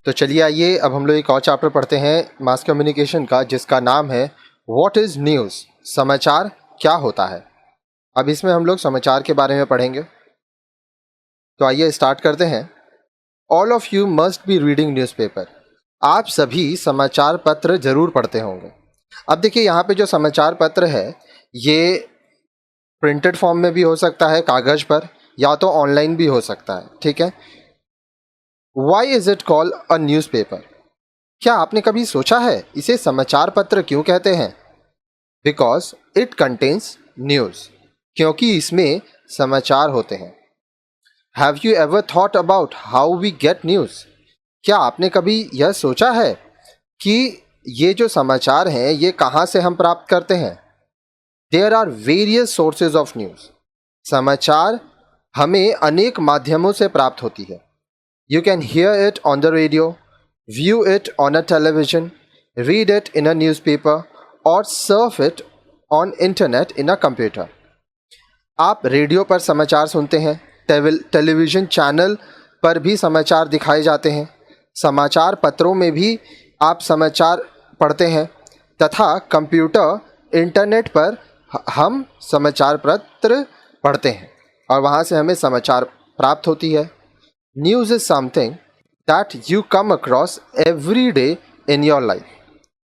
तो चलिए आइए अब हम लोग एक और चैप्टर पढ़ते हैं मास कम्युनिकेशन का, जिसका नाम है व्हाट इज़ न्यूज़। समाचार क्या होता है। अब इसमें हम लोग समाचार के बारे में पढ़ेंगे। तो आइए स्टार्ट करते हैं। All of you must be reading newspaper. आप सभी समाचार पत्र जरूर पढ़ते होंगे। अब देखिए यहाँ पे जो समाचार पत्र है ये प्रिंटेड फॉर्म में भी हो सकता है, कागज़ पर, या तो ऑनलाइन भी हो सकता है। ठीक है। Why is it called a newspaper. क्या आपने कभी सोचा है इसे समाचार पत्र क्यों कहते हैं? बिकॉज इट कंटेन्स न्यूज़, क्योंकि इसमें समाचार होते हैं। Have you ever thought about how we get news. क्या आपने कभी यह सोचा है कि ये जो समाचार हैं ये कहाँ से हम प्राप्त करते हैं? There are various sources of news. समाचार हमें अनेक माध्यमों से प्राप्त होती है। You can hear it on the radio, view it on a television, read it in a newspaper or surf it on internet in a computer। आप radio पर समाचार सुनते हैं, टेलीविज़न चैनल पर भी समाचार दिखाए जाते हैं, समाचार पत्रों में भी आप समाचार पढ़ते हैं, तथा कंप्यूटर इंटरनेट पर हम समाचार पत्र पढ़ते हैं और वहाँ से हमें समाचार प्राप्त होती है। News is something that you come across every day in your life।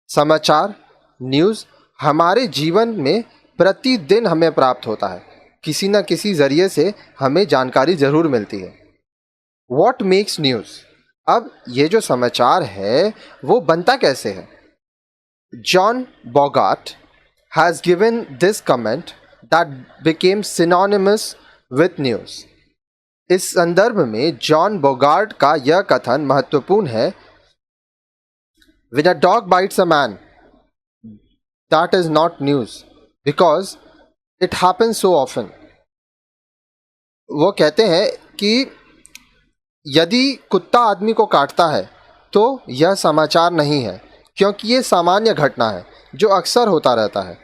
समाचार, न्यूज़ हमारे जीवन में प्रतिदिन हमें प्राप्त होता है। किसी न किसी ज़रिए से हमें जानकारी ज़रूर मिलती है। What makes news. अब ये जो समाचार है वो बनता कैसे है? John Bogart has given this comment that became synonymous with news। इस संदर्भ में जॉन बोगार्ट का यह कथन महत्वपूर्ण है। When a dog bites a man, that is not news because it happens so often। वो कहते हैं कि यदि कुत्ता आदमी को काटता है तो यह समाचार नहीं है, क्योंकि ये सामान्य घटना है जो अक्सर होता रहता है।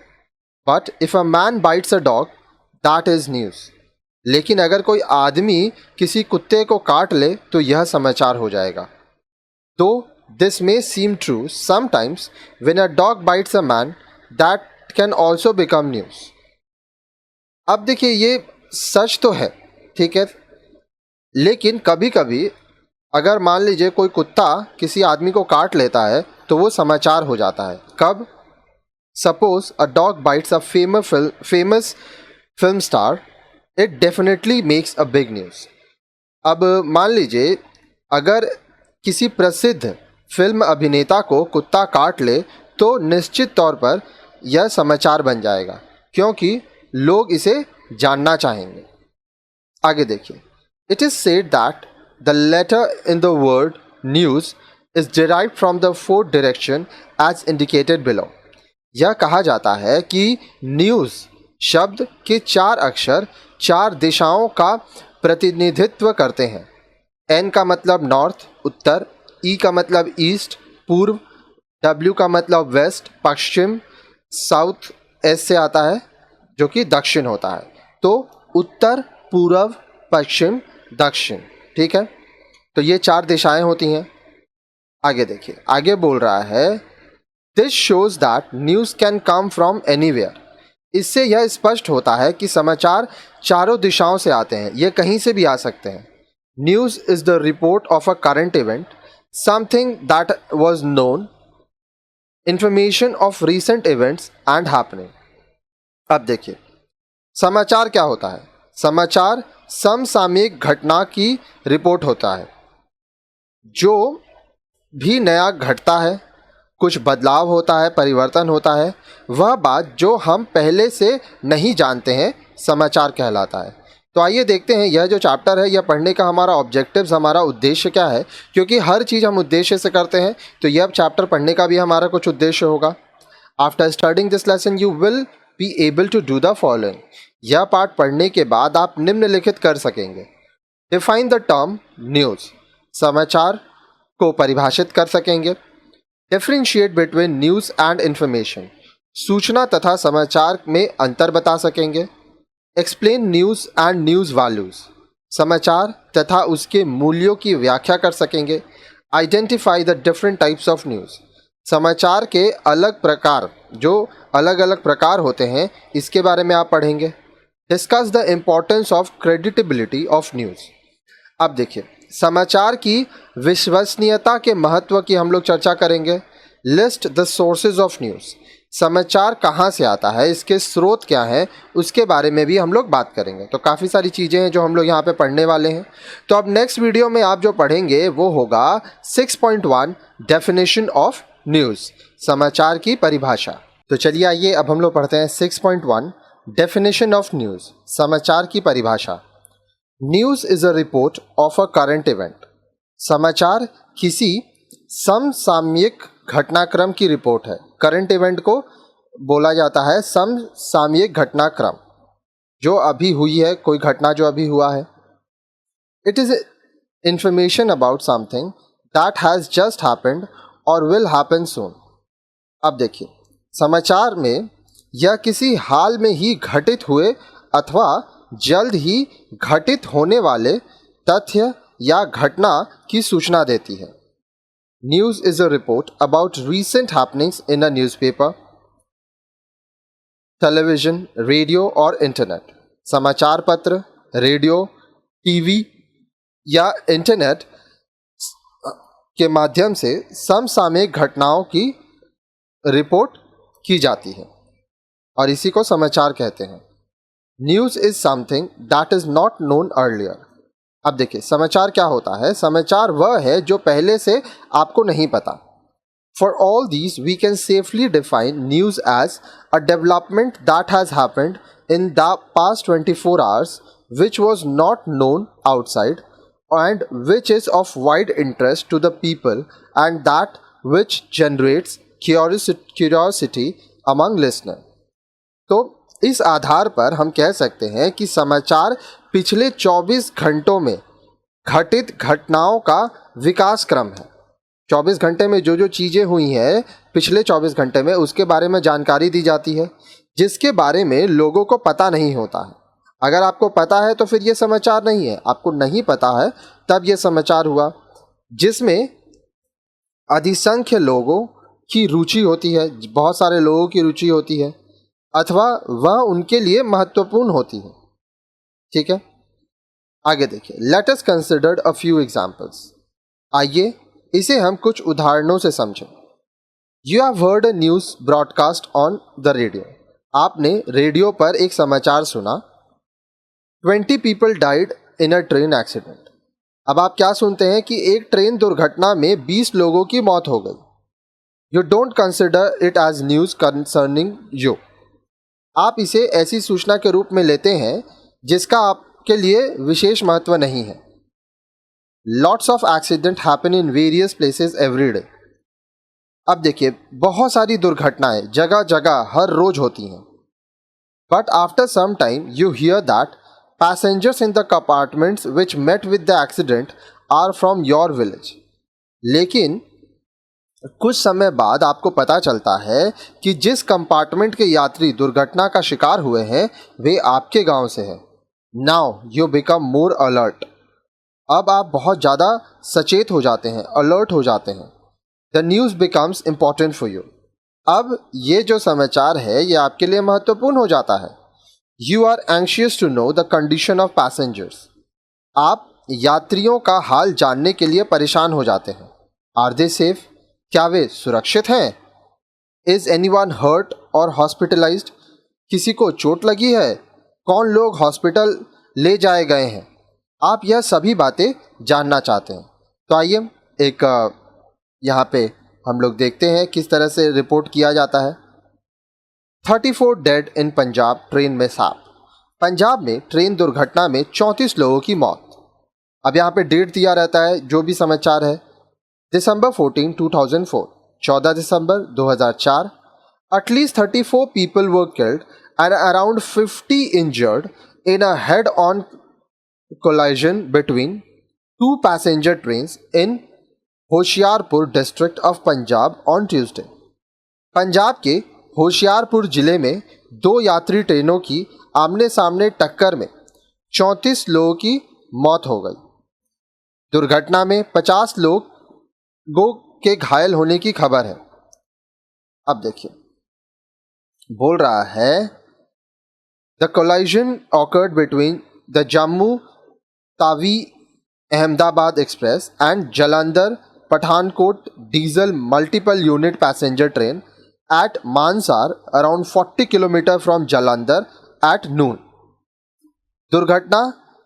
But if a man bites a dog, that is news। लेकिन अगर कोई आदमी किसी कुत्ते को काट ले तो यह समाचार हो जाएगा। तो this may seem true sometimes when a dog bites a man, that can also become news. अब देखिए ये सच तो है, ठीक है, लेकिन कभी कभी अगर मान लीजिए कोई कुत्ता किसी आदमी को काट लेता है तो वो समाचार हो जाता है। कब? Suppose a dog bites a famous film star, it definitely makes a big news. अब मान लीजिए अगर किसी प्रसिद्ध फिल्म अभिनेता को कुत्ता काट ले तो निश्चित तौर पर यह समाचार बन जाएगा, क्योंकि लोग इसे जानना चाहेंगे। आगे देखिए। It is said that the letter in the word news is derived from the fourth direction as indicated below. यह कहा जाता है कि न्यूज़ शब्द के 4 अक्षर 4 दिशाओं का प्रतिनिधित्व करते हैं। एन का मतलब नॉर्थ उत्तर, ई का मतलब ईस्ट पूर्व, डब्ल्यू का मतलब वेस्ट पश्चिम, साउथ एस से आता है जो कि दक्षिण होता है। तो उत्तर पूर्व पश्चिम दक्षिण। ठीक है, तो ये 4 दिशाएं होती हैं। आगे देखिए, आगे बोल रहा है this shows that news can come from anywhere. इससे यह स्पष्ट होता है कि समाचार चारों दिशाओं से आते हैं, ये कहीं से भी आ सकते हैं। News is the report of a current event, something that was known, information of recent events and happening. अब देखिए समाचार क्या होता है। समाचार समसामयिक घटना की रिपोर्ट होता है। जो भी नया घटता है, कुछ बदलाव होता है, परिवर्तन होता है, वह बात जो हम पहले से नहीं जानते हैं समाचार कहलाता है। तो आइए देखते हैं यह जो चैप्टर है यह पढ़ने का हमारा ऑब्जेक्टिव्स, हमारा उद्देश्य क्या है, क्योंकि हर चीज़ हम उद्देश्य से करते हैं तो यह चैप्टर पढ़ने का भी हमारा कुछ उद्देश्य होगा। After studying this lesson you will be able to do the following. यह पाठ पढ़ने के बाद आप निम्नलिखित कर सकेंगे। Define the term news. समाचार को परिभाषित कर सकेंगे। Differentiate between news and information. सूचना तथा समाचार में अंतर बता सकेंगे। Explain news and news values. समाचार तथा उसके मूल्यों की व्याख्या कर सकेंगे। Identify the different types of news. समाचार के अलग प्रकार, जो अलग अलग प्रकार होते हैं, इसके बारे में आप पढ़ेंगे। Discuss the importance of creditability of news. अब देखिए, समाचार की विश्वसनीयता के महत्व की हम लोग चर्चा करेंगे। List the sources of news. समाचार कहाँ से आता है, इसके स्रोत क्या हैं, उसके बारे में भी हम लोग बात करेंगे। तो काफ़ी सारी चीज़ें हैं जो हम लोग यहाँ पे पढ़ने वाले हैं। तो अब नेक्स्ट वीडियो में आप जो पढ़ेंगे वो होगा 6.1 डेफिनेशन ऑफ न्यूज़, समाचार की परिभाषा। तो चलिए आइए अब हम लोग पढ़ते हैं 6.1 डेफिनेशन ऑफ न्यूज़, समाचार की परिभाषा। News is a report of a current event. समाचार किसी समसामयिक घटनाक्रम की रिपोर्ट है। करंट इवेंट को बोला जाता है समसामयिक घटनाक्रम, जो अभी हुई है, कोई घटना जो अभी हुआ है। It is information about something that has just happened और विल हैपन सून। अब देखिए, समाचार में यह किसी हाल में ही घटित हुए अथवा जल्द ही घटित होने वाले तथ्य या घटना की सूचना देती है। News is a report about recent happenings in a newspaper, television, radio और इंटरनेट। समाचार पत्र, रेडियो, टीवी या इंटरनेट के माध्यम से समसामयिक घटनाओं की रिपोर्ट की जाती है और इसी को समाचार कहते हैं। News is something that is not known earlier. अब देखिए, समाचार क्या होता है? समाचार वह है जो पहले से आपको नहीं पता। For all these we can safely define news as a development that has happened in the past 24 hours which was not known outside and which is of wide interest to the people and that which generates curiosity among listener। तो इस आधार पर हम कह सकते हैं कि समाचार पिछले 24 घंटों में घटित घटनाओं का विकास क्रम है। 24 घंटे में जो जो चीज़ें हुई हैं पिछले 24 घंटे में, उसके बारे में जानकारी दी जाती है, जिसके बारे में लोगों को पता नहीं होता है। अगर आपको पता है तो फिर ये समाचार नहीं है, आपको नहीं पता है तब ये समाचार हुआ। जिसमें अधिसंख्य लोगों की रुचि होती है, बहुत सारे लोगों की रुचि होती है अथवा वह उनके लिए महत्वपूर्ण होती है। ठीक है, आगे देखिए। Let us consider a few examples. आइए इसे हम कुछ उदाहरणों से समझें। You have heard a news broadcast on the radio. आपने रेडियो पर एक समाचार सुना। 20 people died in a train accident. अब आप क्या सुनते हैं कि एक ट्रेन दुर्घटना में 20 लोगों की मौत हो गई। You don't consider it as news concerning you. आप इसे ऐसी सूचना के रूप में लेते हैं जिसका आपके लिए विशेष महत्व नहीं है। Lots of accident happen in various places every day. अब देखिए, बहुत सारी दुर्घटनाएं जगह जगह हर रोज होती हैं। But after some time you hear that passengers in the compartments which met with the accident are from your village। लेकिन कुछ समय बाद आपको पता चलता है कि जिस कंपार्टमेंट के यात्री दुर्घटना का शिकार हुए हैं वे आपके गांव से हैं। Now you become more alert. अब आप बहुत ज़्यादा सचेत हो जाते हैं, अलर्ट हो जाते हैं। The news becomes important for you. अब ये जो समाचार है ये आपके लिए महत्वपूर्ण हो जाता है। You are anxious to know the condition of passengers। आप यात्रियों का हाल जानने के लिए परेशान हो जाते हैं। Are they safe? क्या वे सुरक्षित हैं? Is anyone hurt or hospitalized? किसी को चोट लगी है? कौन लोग हॉस्पिटल ले जाए गए हैं? आप यह सभी बातें जानना चाहते हैं। तो आइए एक यहाँ पे हम लोग देखते हैं किस तरह से रिपोर्ट किया जाता है। 34 डेड इन पंजाब ट्रेन में साप। पंजाब में ट्रेन दुर्घटना में 34 लोगों की मौत। अब यहाँ पे डेट दिया रहता है जो भी समाचार है। दिसंबर 14, 2004, 14 दिसंबर 2004। At least 34 people were killed and around 50 injured in a head on collision between 2 passenger trains in Hoshiarpur district of Punjab on Tuesday. Punjab के होशियारपुर जिले में 2 यात्री ट्रेनों की आमने सामने टक्कर में 34 लोगों की मौत हो गई। दुर्घटना में 50 लोग गो के घायल होने की खबर है। अब देखिए, बोल रहा है the collision occurred between the Jammu Tawi Ahmedabad express and Jalandhar Pathankot diesel multiple unit passenger train at Mansar around 40 kilometre from Jalandhar at noon। दुर्घटना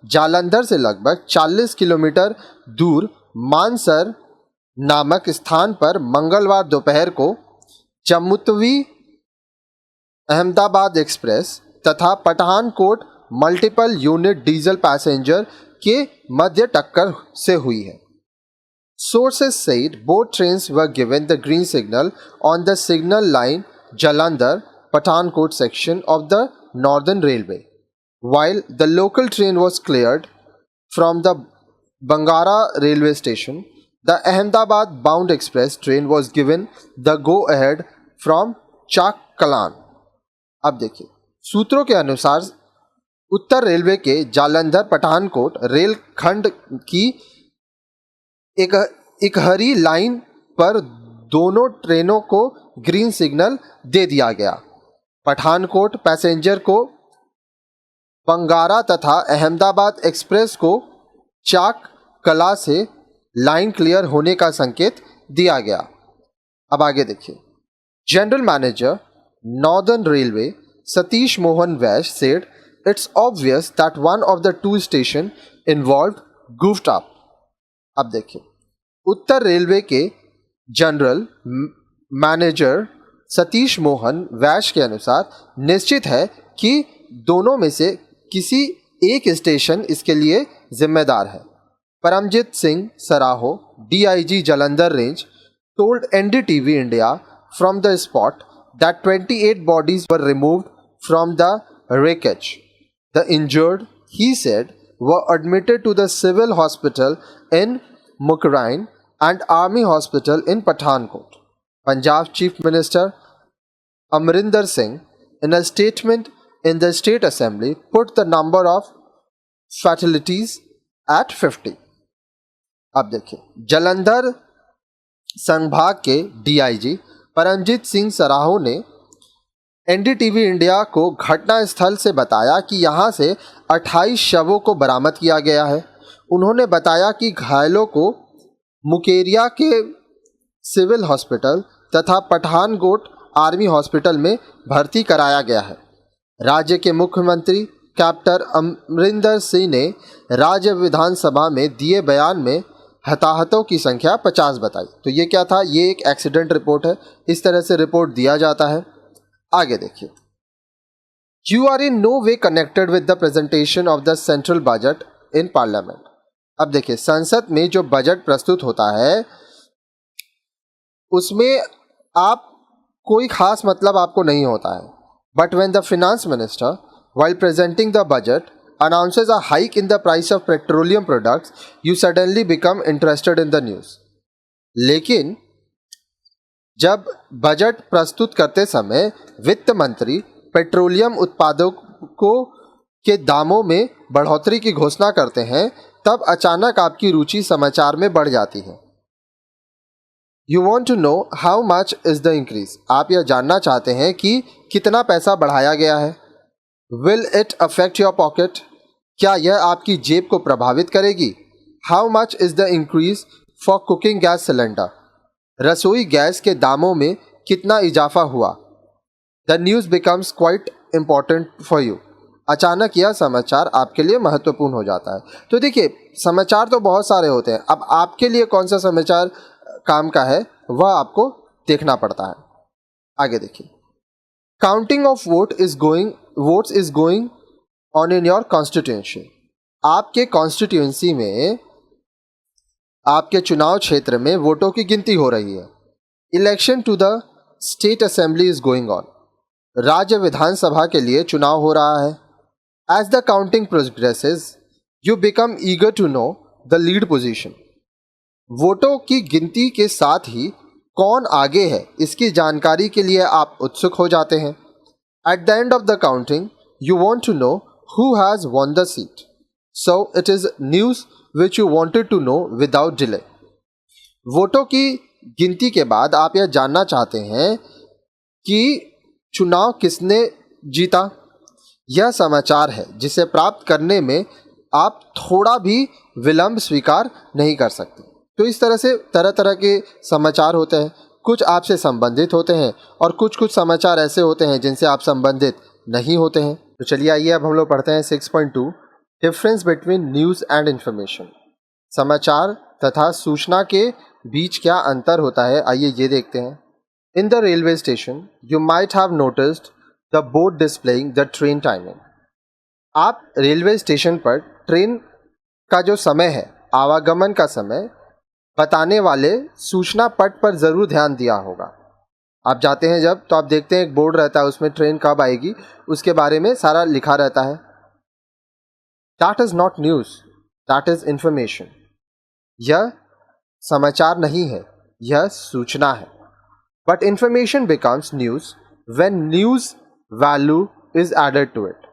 जालंधर से लगभग 40 किलोमीटर दूर मानसर नामक स्थान पर मंगलवार दोपहर को जम्मूतवी अहमदाबाद एक्सप्रेस तथा Pathankot multiple unit diesel passenger के मध्य टक्कर से हुई है। Sources said both trains were given the green signal on the signal line Jalandhar Pathankot section of the Northern Railway. While the local train was cleared from the Bangara railway station, the Ahmedabad bound express train was given the go ahead from Chak-Kalan। अब देखिए, सूत्रों के अनुसार उत्तर railway के Jalandhar Pathankot rail खंड की Ikahari line पर दोनों ट्रेनों को ग्रीन सिग्नल दे दिया गया। पठानकोट पैसेंजर को बंगारा तथा अहमदाबाद एक्सप्रेस को चाक कला से लाइन क्लियर होने का संकेत दिया गया। अब आगे देखिए, general manager Northern Railway Satish Mohan Vaish said it's obvious that one of the two station involved goofed up. अब देखिए, उत्तर रेलवे के जनरल मैनेजर सतीश मोहन वैश के अनुसार निश्चित है कि दोनों में से किसी एक स्टेशन इसके लिए जिम्मेदार है। Paramjit Singh Saraho, DIG Jalandhar range, told NDTV India from the spot that 28 bodies were removed from the wreckage. The injured, he said, were admitted to the civil hospital in Mukrain and Army Hospital in Pathankot. Punjab Chief Minister Amrinder Singh, in a statement in the State Assembly, put the number of fatalities at 50. अब देखिए, जालंधर संभाग के DIG Paramjit Singh सराहो ने NDTV India को घटना स्थल से बताया कि यहां से 28 शवों को बरामद किया गया है। उन्होंने बताया कि घायलों को मुकेरिया के सिविल हॉस्पिटल तथा पठानकोट आर्मी हॉस्पिटल में भर्ती कराया गया है। राज्य के मुख्यमंत्री कैप्टन अमरिंदर सिंह ने राज्य विधानसभा में दिए बयान में हताहतों की संख्या 50 बताई। तो ये क्या था? ये एक एक्सीडेंट रिपोर्ट है, इस तरह से रिपोर्ट दिया जाता है। आगे देखिए, you are in no way connected with the presentation of the central budget in parliament. अब देखिए, संसद में जो बजट प्रस्तुत होता है उसमें आप कोई खास मतलब आपको नहीं होता है। But when the finance minister while presenting the budget announces a hike in the price of petroleum products, you suddenly become interested in the news. लेकिन जब बजट प्रस्तुत करते समय वित्त मंत्री पेट्रोलियम उत्पादों के दामों में बढ़ोतरी की घोषणा करते हैं, तब अचानक आपकी रुचि समाचार में बढ़ जाती है। You want to know how much is the increase? आप यह जानना चाहते हैं कि कितना पैसा बढ़ाया गया है। Will it affect your pocket? क्या यह आपकी जेब को प्रभावित करेगी? How much is the increase for cooking gas cylinder? रसोई गैस के दामों में कितना इजाफा हुआ? The news becomes quite important for you. अचानक यह समाचार आपके लिए महत्वपूर्ण हो जाता है। तो देखिए, समाचार तो बहुत सारे होते हैं, अब आपके लिए कौन सा समाचार काम का है वह आपको देखना पड़ता है। आगे देखिए, counting of votes is going on in your constituency. आपके कॉन्स्टिट्यूएंसी में, आपके चुनाव क्षेत्र में वोटों की गिनती हो रही है। Election to the state assembly is going on. राज्य विधानसभा के लिए चुनाव हो रहा है। As the counting progresses you become eager to know the lead position. वोटों की गिनती के साथ ही कौन आगे है इसकी जानकारी के लिए आप उत्सुक हो जाते हैं। At the end of the counting you want to know who has won the seat. So it is news which you wanted to know without delay. वोटों की गिनती के बाद आप यह जानना चाहते हैं कि चुनाव किसने जीता। यह समाचार है जिसे प्राप्त करने में आप थोड़ा भी विलंब स्वीकार नहीं कर सकते। तो इस तरह से तरह तरह के समाचार होते हैं, कुछ आपसे संबंधित होते हैं और कुछ समाचार ऐसे होते हैं जिनसे आप संबंधित नहीं होते हैं। तो चलिए आइए अब हम लोग पढ़ते हैं 6.2 difference between news and information. समाचार तथा सूचना के बीच क्या अंतर होता है, आइए ये देखते हैं। In the railway station you might have noticed the board displaying the train timing. आप रेलवे स्टेशन पर ट्रेन का जो समय है, आवागमन का समय बताने वाले सूचना पट पर ज़रूर ध्यान दिया होगा। आप जाते हैं जब, तो आप देखते हैं एक बोर्ड रहता है, उसमें ट्रेन कब आएगी उसके बारे में सारा लिखा रहता है। That is not news, that is information. यह समाचार नहीं है, यह सूचना है। But information becomes news when news value is added to it.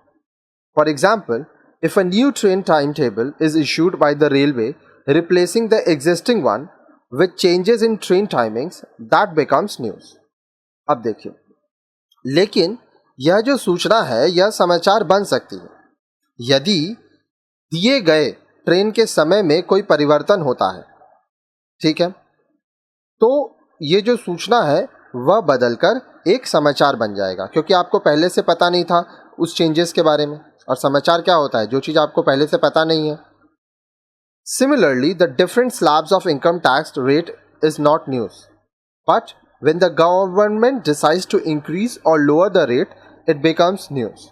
For example, if a new train timetable is issued by the railway replacing the existing one with changes in train timings, that becomes news. अब देखिए, लेकिन यह जो सूचना है यह समाचार बन सकती है यदि दिए गए ट्रेन के समय में कोई परिवर्तन होता है। ठीक है, तो ये जो सूचना है वह बदलकर एक समाचार बन जाएगा, क्योंकि आपको पहले से पता नहीं था उस चेंजेस के बारे में। और समाचार क्या होता है, जो चीज़ आपको पहले से पता नहीं है। Similarly the different slabs of income tax rate is not news, but when the government decides to increase or lower the rate it becomes news.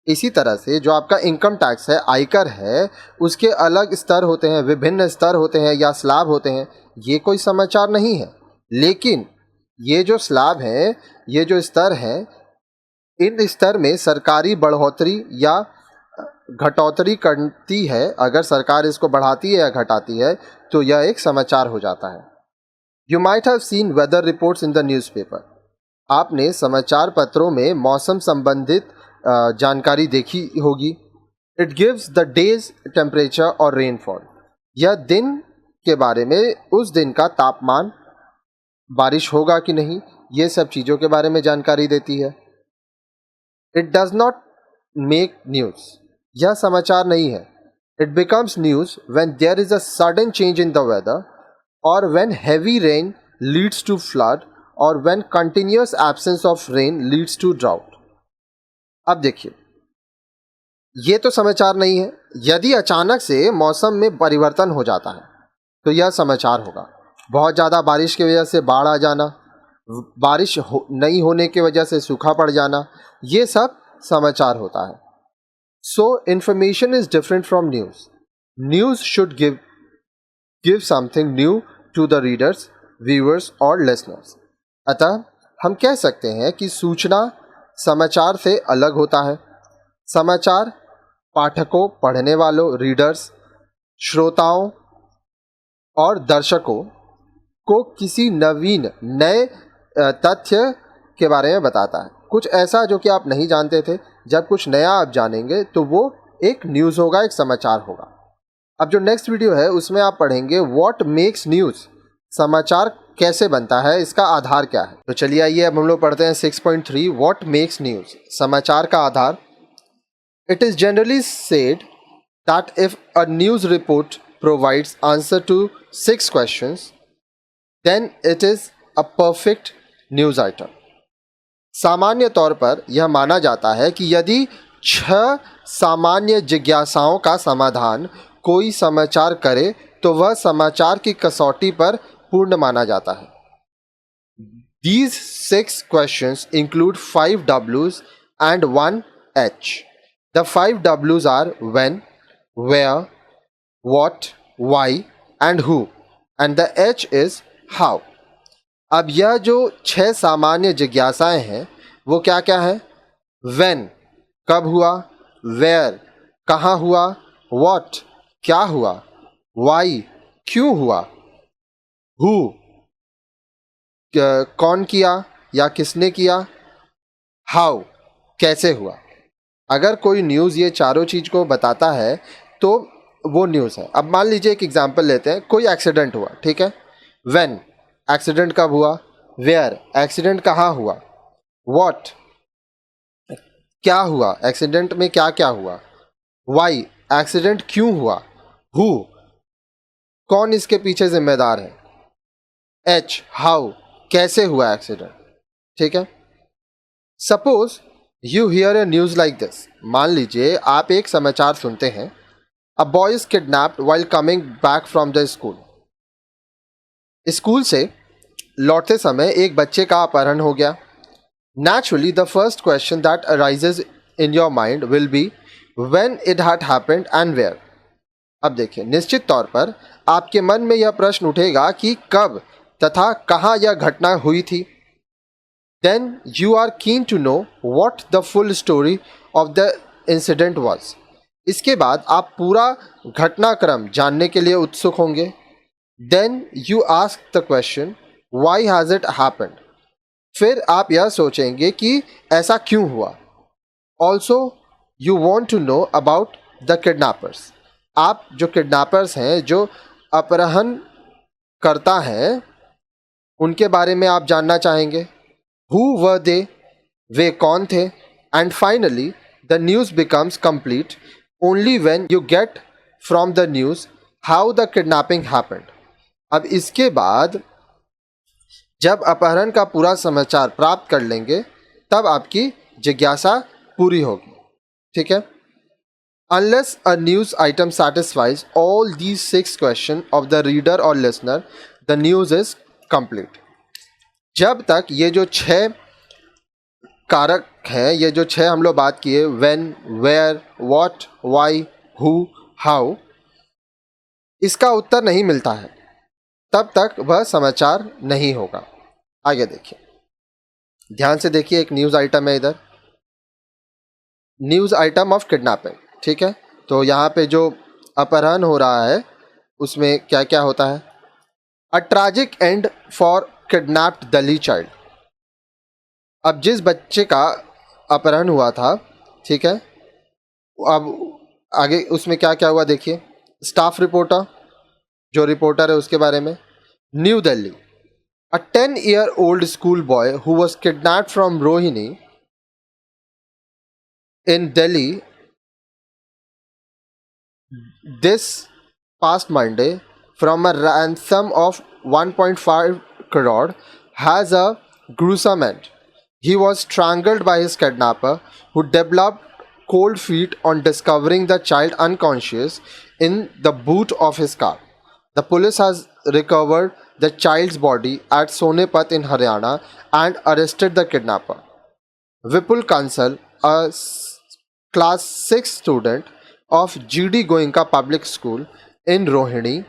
इसी तरह से जो आपका इनकम टैक्स है, आयकर है, उसके अलग स्तर होते हैं, विभिन्न स्तर होते हैं या स्लैब होते हैं। ये कोई समाचार नहीं है, लेकिन ये जो स्लैब है, ये जो स्तर है, इन स्तर में सरकारी बढ़ोतरी या घटोतरी करती है। अगर सरकार इसको बढ़ाती है या घटाती है तो यह एक समाचार हो जाता है। You might have seen weather reports in the newspaper. आपने समाचार पत्रों में मौसम संबंधित जानकारी देखी होगी। It gives the day's temperature और रेनफॉल। यह दिन के बारे में, उस दिन का तापमान, बारिश होगा कि नहीं, ये सब चीज़ों के बारे में जानकारी देती है। It does not make news, यह समाचार नहीं है। It becomes news when there is a sudden change in the weather or when heavy rain leads to flood or when continuous absence of rain leads to drought. अब देखिए, ये तो समाचार नहीं है। यदि अचानक से मौसम में परिवर्तन हो जाता है तो यह समाचार होगा। बहुत ज़्यादा बारिश की वजह से बाढ़ आ जाना, बारिश नहीं होने की वजह से सूखा पड़ जाना, ये सब समाचार होता है। So information is different from news. News should give something new to the readers, viewers और लिसनर्स। अतः हम कह सकते हैं कि सूचना समाचार से अलग होता है। समाचार पाठकों, पढ़ने वालों, रीडर्स, श्रोताओं और दर्शकों को किसी नए तथ्य के बारे में बताता है, कुछ ऐसा जो कि आप नहीं जानते थे। जब कुछ नया आप जानेंगे तो वो एक न्यूज़ होगा, एक समाचार होगा। अब जो नेक्स्ट वीडियो है उसमें आप पढ़ेंगे व्हाट मेक्स न्यूज़, समाचार कैसे बनता है, इसका आधार क्या है। तो चलिए आइए अब हम लोग पढ़ते हैं 6.3 व्हाट मेक्स न्यूज़, समाचार का आधार। It is generally said that if a news report provides answer to 6 questions then it is a perfect news item. सामान्य तौर पर यह माना जाता है कि यदि 6 सामान्य जिज्ञासाओं का समाधान कोई समाचार करे तो वह समाचार की कसौटी पर पूर्ण माना जाता है। These 6 questions include 5 W's and 1 H. The 5 W's are when, where, what, why and who, and the H is how. अब यह जो 6 सामान्य जिज्ञासाएं हैं वो क्या क्या है? When, कब हुआ, where, कहाँ हुआ, what, क्या हुआ, why, क्यों हुआ, who, कौन किया या किसने किया, how, कैसे हुआ। अगर कोई न्यूज़ ये चारों चीज़ को बताता है तो वो न्यूज़ है। अब मान लीजिए एक एग्जांपल लेते हैं, कोई एक्सीडेंट हुआ, ठीक है, व्हेन एक्सीडेंट कब हुआ, वेयर एक्सीडेंट कहाँ हुआ, व्हाट क्या हुआ, एक्सीडेंट में क्या क्या हुआ, वाई एक्सीडेंट क्यों हुआ, हु कौन इसके पीछे जिम्मेदार है, एच हाउ कैसे हुआ एक्सीडेंट। ठीक है। Suppose you here A news like this, मान लीजिए आप एक समाचार सुनते हैं, a boy is kidnapped while coming back from the school. School से लौटते समय एक बच्चे का अपहरण हो गया। Naturally, the first question that arises in your mind will be when it had happened and where. अब देखिए, निश्चित तौर पर आपके मन में यह प्रश्न उठेगा कि कब तथा कहाँ यह घटना हुई थी। Then you are keen to know what the full story of the incident was. इसके बाद आप पूरा घटनाक्रम जानने के लिए उत्सुक होंगे। Then you ask the question, why has it happened? फिर आप यह सोचेंगे कि ऐसा क्यों हुआ। Also you want to know about the kidnappers. आप जो किडनैपर्स हैं, जो अपहरण करता है, उनके बारे में आप जानना चाहेंगे। हु वर दे, वे कौन थे। And finally the news becomes complete only when you get from the news how the kidnapping happened. अब इसके बाद जब अपहरण का पूरा समाचार प्राप्त कर लेंगे, तब आपकी जिज्ञासा पूरी होगी। ठीक है। Unless a news item satisfies all these 6 question of the reader or listener, the news is complete. जब तक ये जो 6 कारक हैं, ये जो 6 हम लोग बात किए, when, where, what, why, who, how, इसका उत्तर नहीं मिलता है, तब तक वह समाचार नहीं होगा। आगे देखिए, ध्यान से देखिए, एक न्यूज़ आइटम है इधर, न्यूज़ आइटम ऑफ किडनैपिंग। ठीक है। तो यहाँ पे जो अपहरण हो रहा है उसमें क्या क्या होता है। A tragic end for kidnapped Delhi child. अब जिस बच्चे का अपहरण हुआ था, ठीक है, अब आगे उसमें क्या क्या हुआ देखिए। स्टाफ रिपोर्टर, जो रिपोर्टर है उसके बारे में। New Delhi, a 10-year-old schoolboy who was kidnapped from Rohini in Delhi this past Monday from a ransom of 1.5 crore has a gruesome end. He was strangled by his kidnapper, who developed cold feet on discovering the child unconscious in the boot of his car. The police has recovered the child's body at Sonepat in Haryana and arrested the kidnapper. Vipul Kansal, a class 6 student of GD Goenka Public School in Rohini,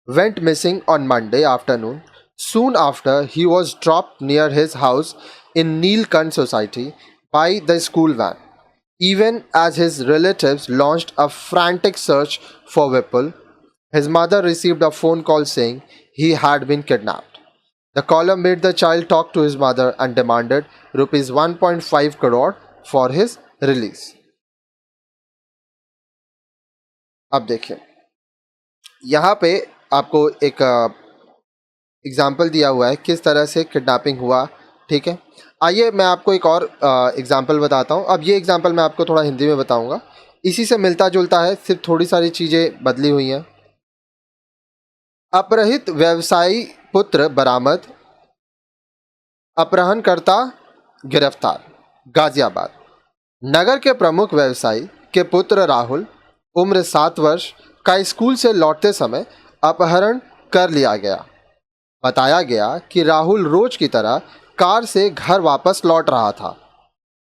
went missing on Monday afternoon. Soon after, he was dropped near his house in Neelkant Society by the school van. Even as his relatives launched a frantic search for Vipul, his mother received a phone call saying he had been kidnapped. The caller made the child talk to his mother and demanded rupees 1.5 crore for his release. अब देखिए, यहाँ पे आपको एक example दिया हुआ है किस तरह से किडनैपिंग हुआ। ठीक है। आइए मैं आपको एक और एग्जाम्पल बताता हूँ। अब ये एग्जाम्पल मैं आपको थोड़ा हिंदी में बताऊँगा, इसी से मिलता जुलता है, सिर्फ थोड़ी सारी चीज़ें बदली हुई हैं। अपहृत व्यवसायी पुत्र बरामद, अपहरणकर्ता गिरफ्तार। गाजियाबाद, नगर के प्रमुख व्यवसायी के पुत्र राहुल, उम्र 7 वर्ष, का स्कूल से लौटते समय अपहरण कर लिया गया। बताया गया कि राहुल रोज की तरह कार से घर वापस लौट रहा था।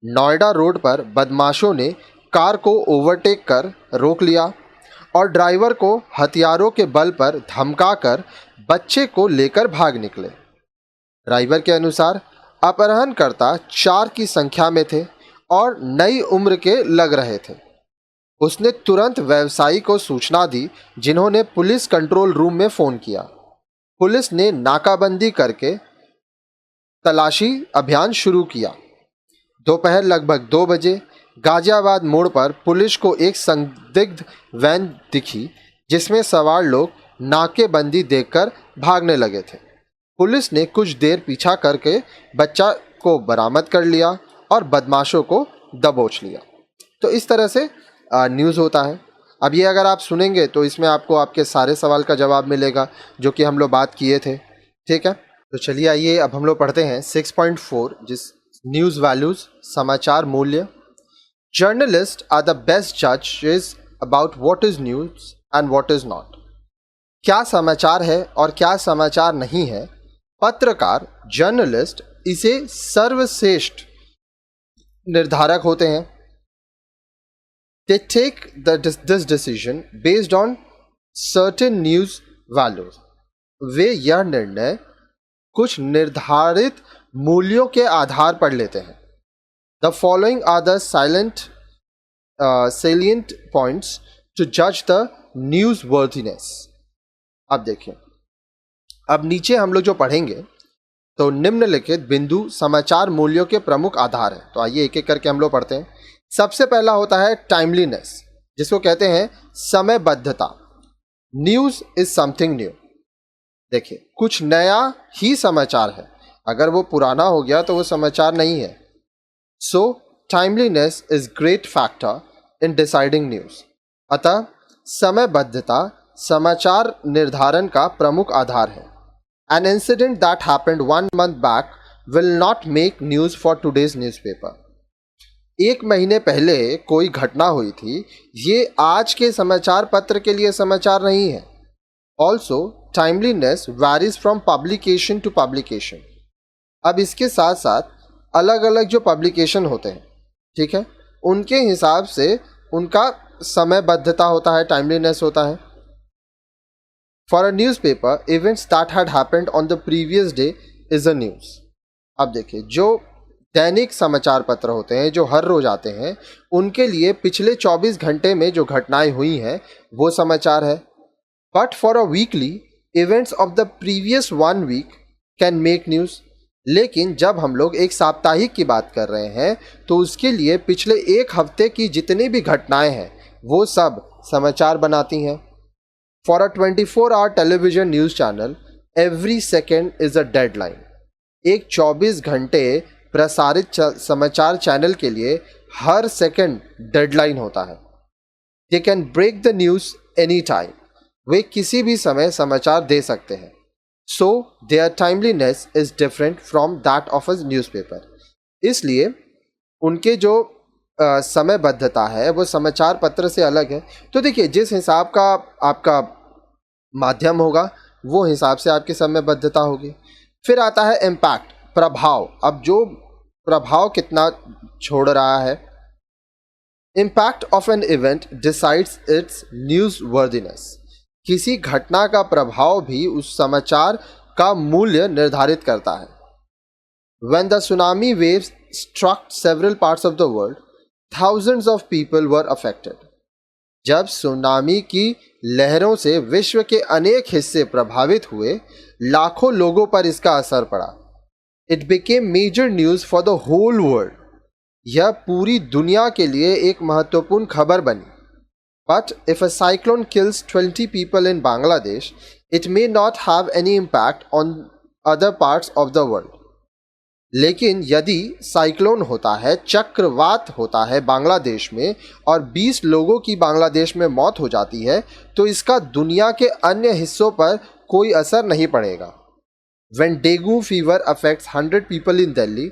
नोएडा रोड पर बदमाशों ने कार को ओवरटेक कर रोक लिया और ड्राइवर को हथियारों के बल पर धमकाकर बच्चे को लेकर भाग निकले। ड्राइवर के अनुसार अपहरणकर्ता 4 की संख्या में थे और नई उम्र के लग रहे थे। उसने तुरंत व्यवसायी को सूचना दी, जिन्होंने पुलिस कंट्रोल रूम में फ़ोन किया। पुलिस ने नाकाबंदी करके तलाशी अभियान शुरू किया। दोपहर लगभग 2 बजे गाजियाबाद मोड़ पर पुलिस को एक संदिग्ध वैन दिखी, जिसमें सवार लोग नाकेबंदी देखकर भागने लगे थे। पुलिस ने कुछ देर पीछा करके बच्चा को बरामद कर लिया और बदमाशों को दबोच लिया। तो इस तरह से न्यूज़ होता है। अब ये अगर आप सुनेंगे तो इसमें आपको आपके सारे सवाल का जवाब मिलेगा जो कि हम लोग बात किए थे। ठीक है, तो चलिए आइए अब हम लोग पढ़ते हैं 6.4, जिस न्यूज़ वैल्यूज़, समाचार मूल्य। जर्नलिस्ट आर द बेस्ट जजेस about what is news and what is not. क्या समाचार है और क्या समाचार नहीं है, पत्रकार, जर्नलिस्ट इसे सर्वश्रेष्ठ निर्धारक होते हैं। They take this decision based on certain news values. वे यह निर्णय कुछ निर्धारित मूल्यों के आधार पर लेते हैं। The following are the salient points to judge the newsworthiness. अब देखिए, अब नीचे हम लोग जो पढ़ेंगे तो निम्नलिखित बिंदु समाचार मूल्यों के प्रमुख आधार हैं। तो आइए एक एक करके हम लोग पढ़ते हैं। सबसे पहला होता है टाइमलीनेस, जिसको कहते हैं समयबद्धता। News is something new. देखिए, कुछ नया ही समाचार है, अगर वो पुराना हो गया तो वो समाचार नहीं है। So timeliness is great factor in deciding news. अतः समयबद्धता समाचार निर्धारण का प्रमुख आधार है। An incident that happened 1 month back will not make news for today's newspaper. एक महीने पहले कोई घटना हुई थी, ये आज के समाचार पत्र के लिए समाचार नहीं है। Also timeliness varies from publication to publication. अब इसके साथ साथ अलग अलग जो पब्लिकेशन होते हैं, ठीक है, उनके हिसाब से उनका समयबद्धता होता है, टाइमलीनेस होता है। For a newspaper, events that had happened on the previous day is a news. अब देखिए, जो दैनिक समाचार पत्र होते हैं जो हर रोज आते हैं, उनके लिए पिछले 24 घंटे में जो घटनाएं हुई हैं वो समाचार है। But for a weekly, events of the previous 1 week can make news. लेकिन जब हम लोग एक साप्ताहिक की बात कर रहे हैं तो उसके लिए पिछले एक हफ्ते की जितनी भी घटनाएं हैं वो सब समाचार बनाती हैं। For a 24-hour television news channel, every second is a deadline. एक 24 घंटे प्रसारित समाचार चैनल के लिए हर सेकंड डेडलाइन होता है। They can break the news any time. वे किसी भी समय समाचार दे सकते हैं। So their timeliness is different from that of a newspaper. इसलिए उनके जो समयबद्धता है वो समाचार पत्र से अलग है। तो देखिए, जिस हिसाब का आपका माध्यम होगा वो हिसाब से आपकी समयबद्धता होगी। फिर आता है इम्पैक्ट, प्रभाव। अब जो प्रभाव कितना छोड़ रहा है। Impact of an event decides it's news worthiness. किसी घटना का प्रभाव भी उस समाचार का मूल्य निर्धारित करता है। When the tsunami waves struck several parts of the world, thousands of people were affected. जब सुनामी की लहरों से विश्व के अनेक हिस्से प्रभावित हुए, लाखों लोगों पर इसका असर पड़ा। It became major news for the whole world. यह पूरी दुनिया के लिए एक महत्वपूर्ण खबर बनी। But if a cyclone kills 20 people in Bangladesh, it may not have any impact on other parts of the world. लेकिन यदि साइक्लोन होता है, चक्रवात होता है बांग्लादेश में और 20 लोगों की बांग्लादेश में मौत हो जाती है, तो इसका दुनिया के अन्य हिस्सों पर कोई असर नहीं पड़ेगा। When dengue fever affects 100 people in Delhi,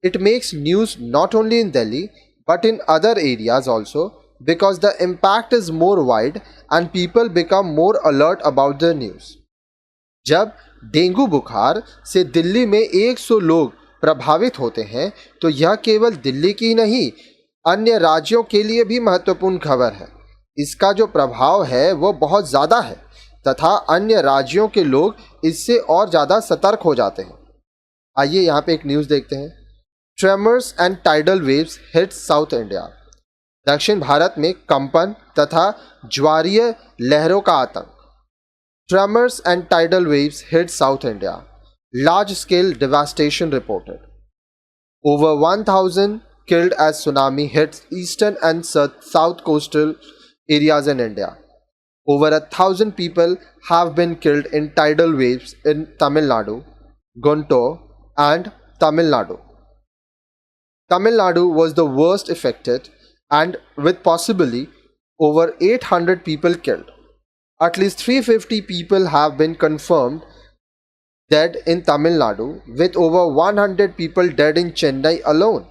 it makes news not only in Delhi but in other areas also, because the impact is more wide and people become more alert about the news. जब dengue बुखार से दिल्ली में 100 लोग प्रभावित होते हैं तो यह केवल दिल्ली की नहीं, अन्य राज्यों के लिए भी महत्वपूर्ण खबर है। इसका जो प्रभाव है वो बहुत ज़्यादा है तथा अन्य राज्यों के लोग इससे और ज़्यादा सतर्क हो जाते हैं। आइए यहाँ पे एक न्यूज़ देखते हैं। Tremors and tidal waves hit south India. दक्षिण भारत में कंपन तथा ज्वारीय लहरों का आतंक। Tremors and tidal waves hit south India. Large scale devastation reported. Over 1,000 killed as tsunami hits eastern and south coastal areas in India. Over 1,000 people have been killed in tidal waves in Tamil Nadu, Guntur, and Tamil Nadu. Tamil Nadu was the worst affected, and with possibly over 800 people killed. At least 350 people have been confirmed dead in Tamil Nadu, with over 100 people dead in Chennai alone.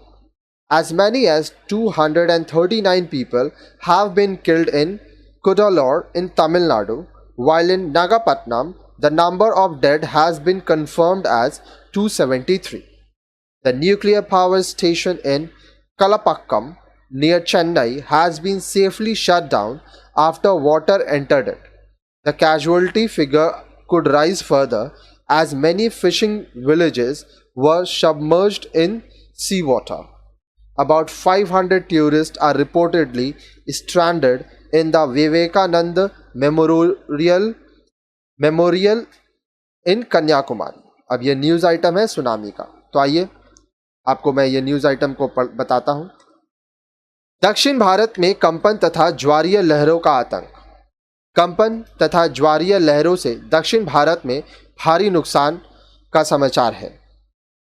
As many as 239 people have been killed in Cuddalore in Tamil Nadu, while in Nagapattinam the number of dead has been confirmed as 273. The nuclear power station in Kalapakkam near Chennai has been safely shut down after water entered it. The casualty figure could rise further as many fishing villages were submerged in seawater. About 500 tourists are reportedly stranded in the Vivekananda Memorial in Kanyakumari. अब ये news item है tsunami का, तो आइए आपको मैं ये news item को बताता हूँ। दक्षिण भारत में कंपन तथा ज्वारीय लहरों का आतंक। कंपन तथा ज्वारीय लहरों से दक्षिण भारत में भारी नुकसान का समाचार है।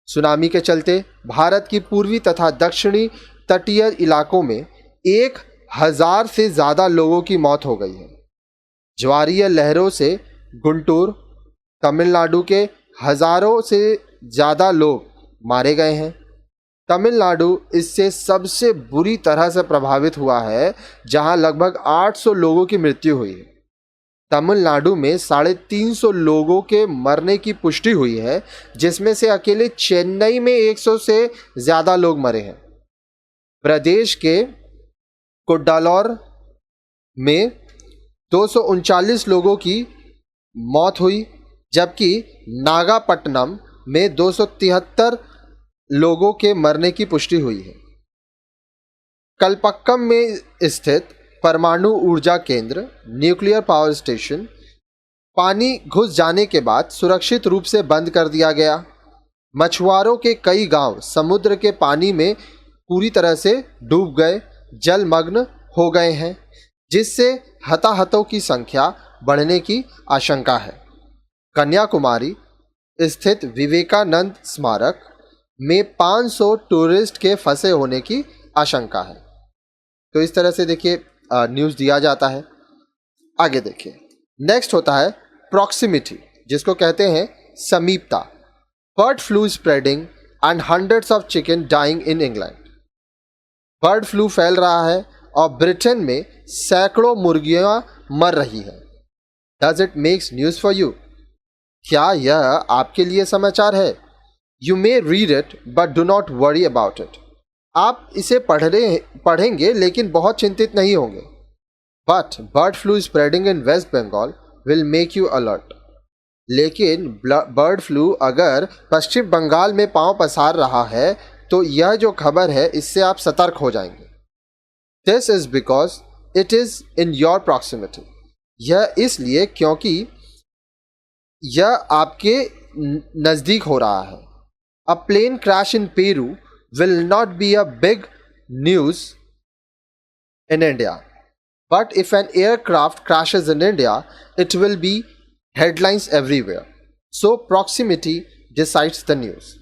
सुनामी के चलते भारत की पूर्वी तथा दक्षिणी तटीय इलाकों में 1,000 से ज़्यादा लोगों की मौत हो गई है। ज्वारीय लहरों से गुंटूर, तमिलनाडु के हज़ारों से ज़्यादा लोग मारे गए हैं। तमिलनाडु इससे सबसे बुरी तरह से प्रभावित हुआ है, जहां लगभग 800 लोगों की मृत्यु हुई है। तमिलनाडु में 350 लोगों के मरने की पुष्टि हुई है, जिसमें से अकेले चेन्नई में 100 से ज़्यादा लोग मरे हैं। प्रदेश के कुड्डालोर में 239 लोगों की मौत हुई, जबकि नागापट्टनम में 273 लोगों के मरने की पुष्टि हुई है। कलपक्कम में स्थित परमाणु ऊर्जा केंद्र न्यूक्लियर पावर स्टेशन पानी घुस जाने के बाद सुरक्षित रूप से बंद कर दिया गया। मछुआरों के कई गांव समुद्र के पानी में पूरी तरह से डूब गए, जलमग्न हो गए हैं, जिससे हताहतों की संख्या बढ़ने की आशंका है। कन्याकुमारी स्थित विवेकानंद स्मारक में 500 टूरिस्ट के फंसे होने की आशंका है। तो इस तरह से देखिए न्यूज़ दिया जाता है। आगे देखिए, नेक्स्ट होता है प्रॉक्सिमिटी, जिसको कहते हैं समीपता। Bird flu spreading and hundreds of chicken dying in England. Bird flu फैल रहा है और ब्रिटेन में सैकड़ों मुर्गियां मर रही हैं। Does it makes news for you? क्या यह आपके लिए समाचार है? You may read it but do not worry about it. आप इसे पढ़ेंगे लेकिन बहुत चिंतित नहीं होंगे। But bird flu spreading in West Bengal will make you alert. लेकिन बर्ड फ्लू अगर पश्चिम बंगाल में पांव पसार रहा है तो यह जो खबर है इससे आप सतर्क हो जाएंगे। This is because it is in your proximity. यह इसलिए क्योंकि यह आपके नज़दीक हो रहा है। A plane crash in Peru will not be a big news in India. But if an aircraft crashes in India, it will be headlines everywhere. So proximity decides the news.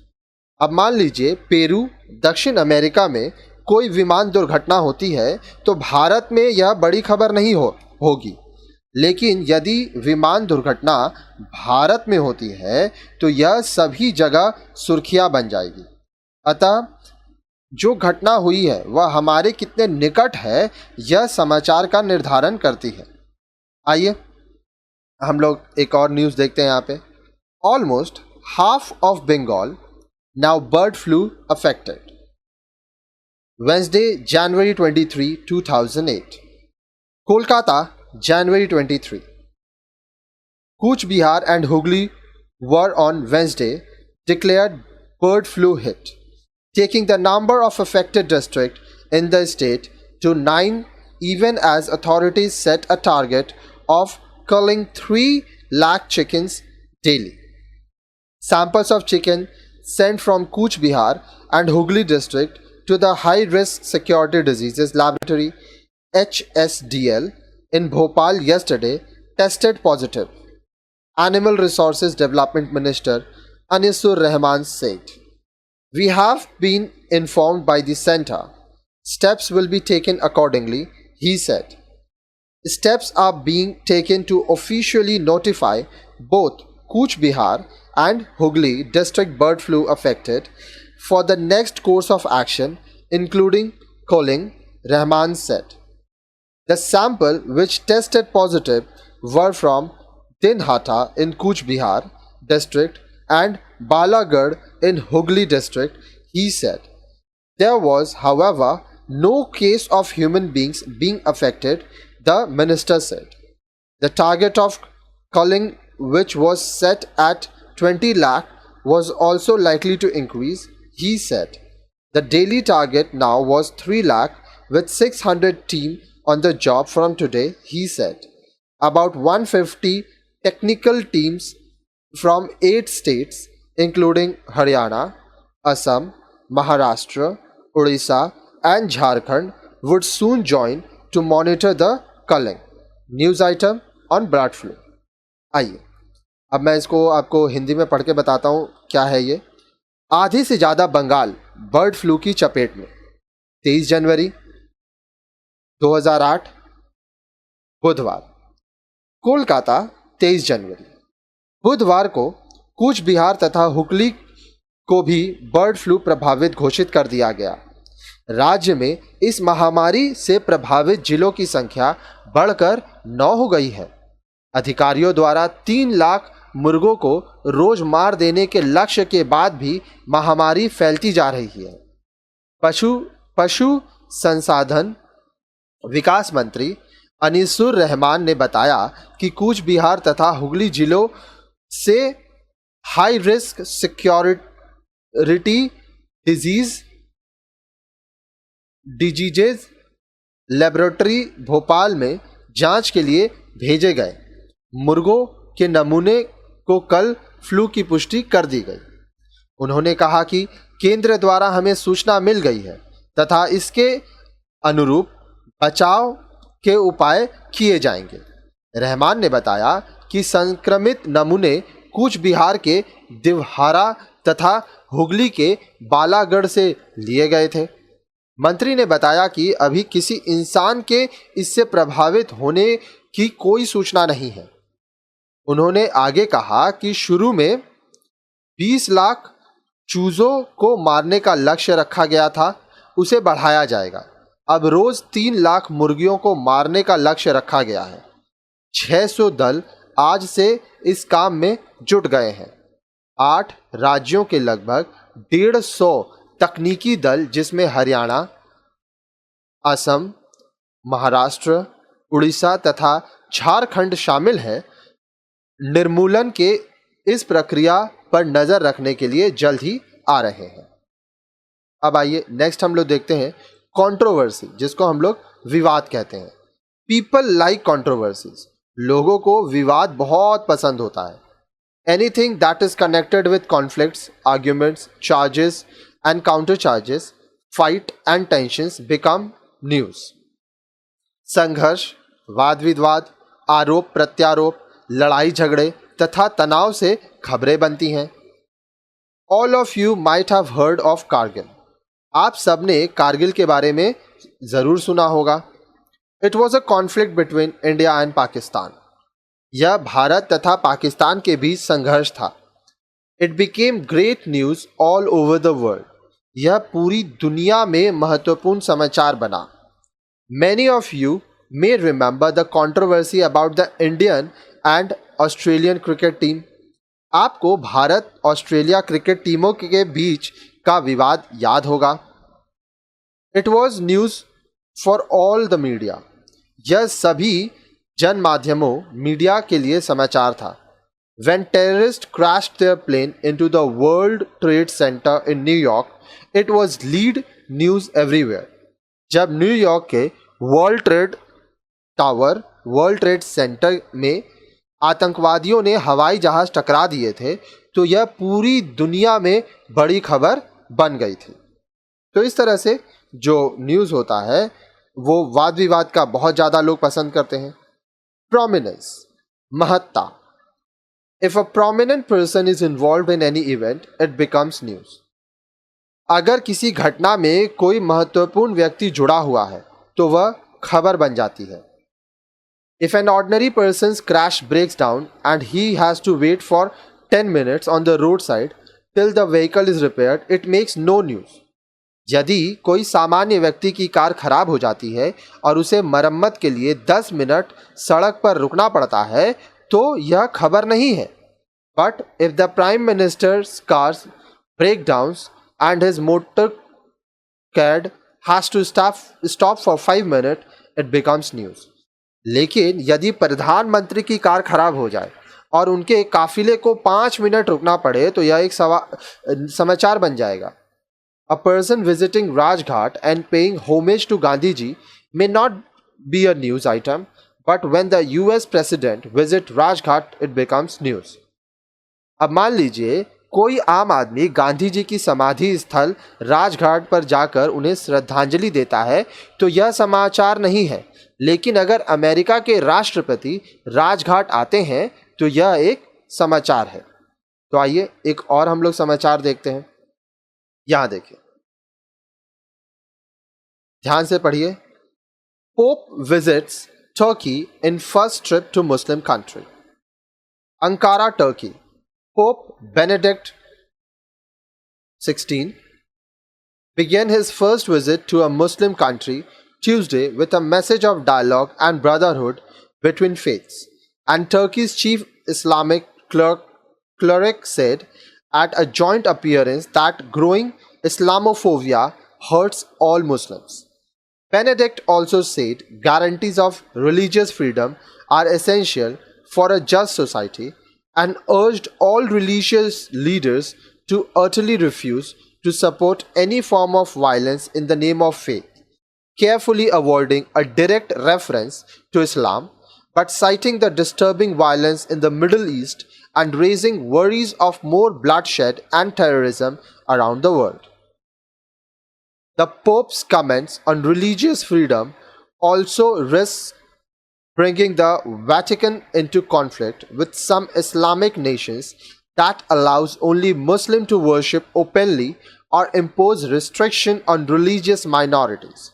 अब मान लीजिए पेरू दक्षिण America में कोई विमान दुर्घटना होती है तो भारत में यह बड़ी खबर नहीं होगी। लेकिन यदि विमान दुर्घटना भारत में होती है तो यह सभी जगह सुर्खियां बन जाएगी। अतः जो घटना हुई है वह हमारे कितने निकट है यह समाचार का निर्धारण करती है। आइए हम लोग एक और न्यूज़ देखते हैं यहाँ पे। Almost half of Bengal now bird flu affected. Wednesday January 23, 2008। Kolkata January 23। Cooch Behar and Hooghly were on Wednesday declared bird flu hit, taking the number of affected districts in the state to 9, even as authorities set a target of culling 3 lakh chickens daily. Samples of chicken sent from Cooch Behar and Hooghly district to the High Risk Security Diseases Laboratory HSDL in Bhopal yesterday tested positive. Animal Resources Development Minister Anisur Rahman said, "We have been informed by the center. Steps will be taken accordingly," he said. Steps are being taken to officially notify both Cooch Behar and Hooghly district bird flu affected for the next course of action, including culling, Rahman said. The sample which tested positive were from Dinhata in Cooch Behar district and Balagarh in Hooghly district, he said. There was, however, no case of human beings being affected, the minister said. The target of culling, which was set at 20 lakh, was also likely to increase, he said. The daily target now was 3 lakh with 600 team on the job from today, he said. About 150 technical teams from 8 states including Haryana, Assam, Maharashtra, Odisha and Jharkhand would soon join to monitor the culling. News item on bird flu. आइए अब मैं इसको आपको हिंदी में पढ़ के बताता हूँ क्या है ये। आधी से ज़्यादा बंगाल बर्ड फ्लू की चपेट में। 23 जनवरी 2008 बुधवार। कोलकाता 23 जनवरी। बुधवार को कूच बिहार तथा हुगली को भी बर्ड फ्लू प्रभावित घोषित कर दिया गया। राज्य में इस महामारी से प्रभावित जिलों की संख्या बढ़कर 9 हो गई है। अधिकारियों द्वारा 3 लाख मुर्गों को रोज मार देने के लक्ष्य के बाद भी महामारी फैलती जा रही है। पशु संसाधन विकास मंत्री अनीसुर रहमान ने बताया कि कूच बिहार तथा हुगली जिलों से high risk security diseases laboratory Bhopal में जांच के लिए भेजे गए। मुर्गों के नमूने को कल फ्लू की पुष्टि कर दी गई। उन्होंने कहा कि केंद्र द्वारा हमें सूचना मिल गई है तथा इसके अनुरूप बचाव के उपाय किए जाएंगे। रहमान ने बताया कि संक्रमित नमूने कूच बिहार के दिवहारा तथा हुगली के बालागढ़ से लिए गए थे। मंत्री ने बताया कि अभी किसी इंसान के इससे प्रभावित होने की कोई सूचना नहीं है। उन्होंने आगे कहा कि शुरू में 20 लाख चूजों को मारने का लक्ष्य रखा गया था, उसे बढ़ाया जाएगा। अब रोज 3 लाख मुर्गियों को मारने का लक्ष्य रखा गया है। 600 दल आज से इस काम में जुट गए हैं। 8 राज्यों के लगभग 150 तकनीकी दल जिसमें हरियाणा, असम, महाराष्ट्र, उड़ीसा तथा झारखंड शामिल हैं, निर्मूलन के इस प्रक्रिया पर नजर रखने के लिए जल्द ही आ रहे हैं। अब आइए नेक्स्ट हम लोग देखते हैं कंट्रोवर्सी, जिसको हम लोग विवाद कहते हैं। पीपल लाइक कंट्रोवर्सीज, लोगों को विवाद बहुत पसंद होता है। Anything that is connected with conflicts, arguments, charges and counter charges, fight and tensions become news. संघर्ष, वाद विवाद, आरोप प्रत्यारोप, लड़ाई झगड़े तथा तनाव से खबरें बनती हैं। All of you might have heard of Kargil, आप सबने कारगिल के बारे में जरूर सुना होगा। It was a conflict between India and Pakistan, यह भारत तथा पाकिस्तान के बीच संघर्ष था। It became great news all over the world, यह पूरी दुनिया में महत्वपूर्ण समाचार बना। Many of you may remember the controversy about the Indian and Australian cricket team, आपको भारत ऑस्ट्रेलिया क्रिकेट टीमों के बीच का विवाद याद होगा। It was news for all the media, यह सभी जन माध्यमों मीडिया के लिए समाचार था। When terrorists crashed their plane into the World Trade Center in New York, it was lead news everywhere. जब न्यूयॉर्क के वर्ल्ड ट्रेड सेंटर में आतंकवादियों ने हवाई जहाज टकरा दिए थे, तो यह पूरी दुनिया में बड़ी खबर बन गई थी। तो इस तरह से जो न्यूज़ होता है वो वाद विवाद का बहुत ज़्यादा लोग पसंद करते हैं। Prominence, महत्ता. If a prominent person is involved in any event, it becomes news. अगर किसी घटना में कोई महत्वपूर्ण व्यक्ति जुड़ा हुआ है तो वह खबर बन जाती है. If an ordinary person's crash breaks down and he has to wait for 10 minutes on the roadside till the vehicle is repaired, it makes no news. यदि कोई सामान्य व्यक्ति की कार खराब हो जाती है और उसे मरम्मत के लिए 10 मिनट सड़क पर रुकना पड़ता है तो यह खबर नहीं है. But if the Prime Minister's car breaks down and his motorcade has to stop for 5 minutes, it becomes news. लेकिन यदि प्रधानमंत्री की कार खराब हो जाए और उनके काफिले को 5 मिनट रुकना पड़े तो यह एक समाचार बन जाएगा. A person visiting Rajghat and paying homage to Gandhiji may not be a news item, but when the US president visits Rajghat, it becomes news. अब मान लीजिए कोई आम आदमी गांधी जी की समाधि स्थल राजघाट पर जाकर उन्हें श्रद्धांजलि देता है तो यह समाचार नहीं है. लेकिन अगर अमेरिका के राष्ट्रपति राजघाट आते हैं तो यह एक समाचार है. तो आइए एक और हम लोग समाचार देखते हैं. यहां देखिए, ध्यान से पढ़िए. Pope visits Turkey in first trip to Muslim country. Ankara, Turkey. Pope Benedict XVI began his first visit to a Muslim country Tuesday with a message of dialogue and brotherhood between faiths, and Turkey's chief Islamic cleric said at a joint appearance that growing Islamophobia hurts all Muslims. Benedict also said guarantees of religious freedom are essential for a just society and urged all religious leaders to utterly refuse to support any form of violence in the name of faith, carefully avoiding a direct reference to Islam, but citing the disturbing violence in the Middle East and raising worries of more bloodshed and terrorism around the world. The Pope's comments on religious freedom also risk bringing the Vatican into conflict with some Islamic nations that allows only Muslims to worship openly or impose restriction on religious minorities.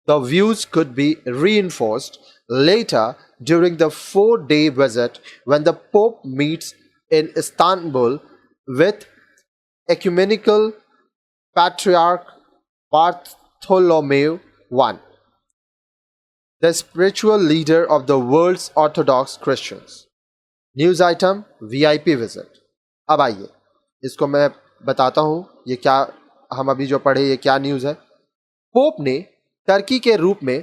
The views could be reinforced later during the 4-day visit when the Pope meets in Istanbul with Ecumenical Patriarch Bartholomew I, the spiritual leader of the world's Orthodox Christians. News item VIP visit. अब आइए इसको मैं बताता हूँ ये क्या हम अभी जो पढ़े ये क्या न्यूज़ है. पोप ने टर्की के रूप में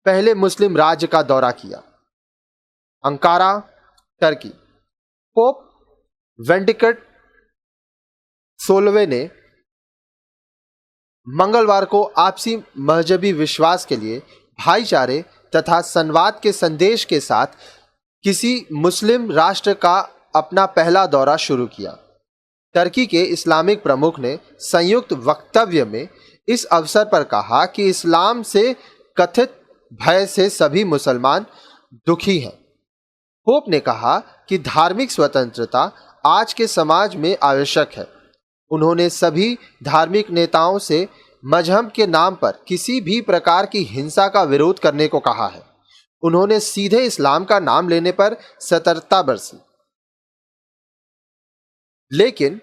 पहले मुस्लिम राज्य का दौरा किया. Ankara, Turkey. पोप वेंडिकट 16वें ने मंगलवार को आपसी मजहबी विश्वास के लिए भाईचारे तथा संवाद के संदेश के साथ किसी मुस्लिम राष्ट्र का अपना पहला दौरा शुरू किया. टर्की के इस्लामिक प्रमुख ने संयुक्त वक्तव्य में इस अवसर पर कहा कि इस्लाम से कथित भय से सभी मुसलमान दुखी हैं. पोप ने कहा कि धार्मिक स्वतंत्रता आज के समाज में आवश्यक है. उन्होंने सभी धार्मिक नेताओं से मजहब के नाम पर किसी भी प्रकार की हिंसा का विरोध करने को कहा है. उन्होंने सीधे इस्लाम का नाम लेने पर सतर्कता बरती. लेकिन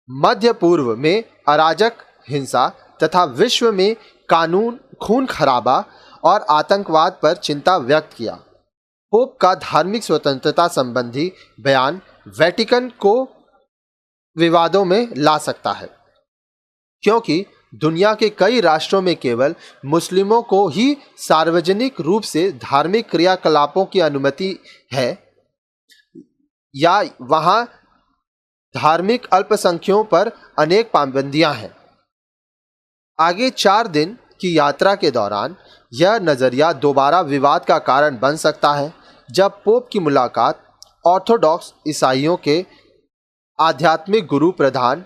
मध्य पूर्व में अराजक हिंसा तथा विश्व में कानून खून खराबा और आतंकवाद पर चिंता व्यक्त किया. पोप का धार्मिक स्वतंत्रता संबंधी बयान वेटिकन को विवादों में ला सकता है क्योंकि दुनिया के कई राष्ट्रों में केवल मुस्लिमों को ही सार्वजनिक रूप से धार्मिक क्रियाकलापों की अनुमति है या वहां धार्मिक अल्पसंख्यकों पर अनेक पाबंदियां हैं. आगे 4 दिन की यात्रा के दौरान यह नजरिया दोबारा विवाद का कारण बन सकता है जब पोप की मुलाकात ऑर्थोडॉक्स ईसाइयों के आध्यात्मिक गुरु प्रधान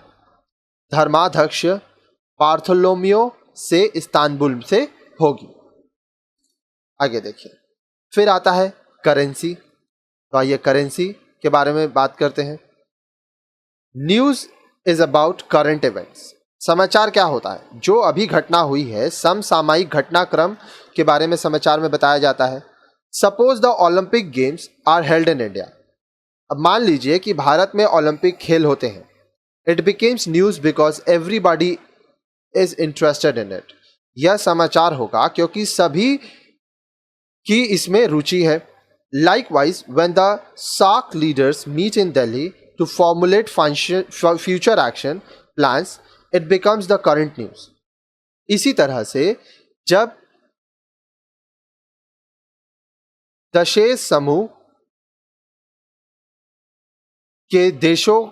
धर्माध्यक्ष बार्थोलोमियो से इस्तांबुल से होगी. आगे देखिए, फिर आता है करेंसी। तो आइए करेंसी के बारे में बात करते हैं। News is about current events. समाचार क्या होता है? जो अभी घटना हुई है, समसामयिक घटनाक्रम के बारे में समाचार में बताया जाता है। Suppose the Olympic games are held in India. अब मान लीजिए कि भारत में ओलंपिक खेल होते हैं। It becomes news because everybody is interested in it. यह समाचार होगा क्योंकि सभी की इसमें रुचि है। Likewise when the SAARC leaders meet in Delhi to formulate future action plans, it becomes the current news. इसी तरह से जब दशेस समूह के देशों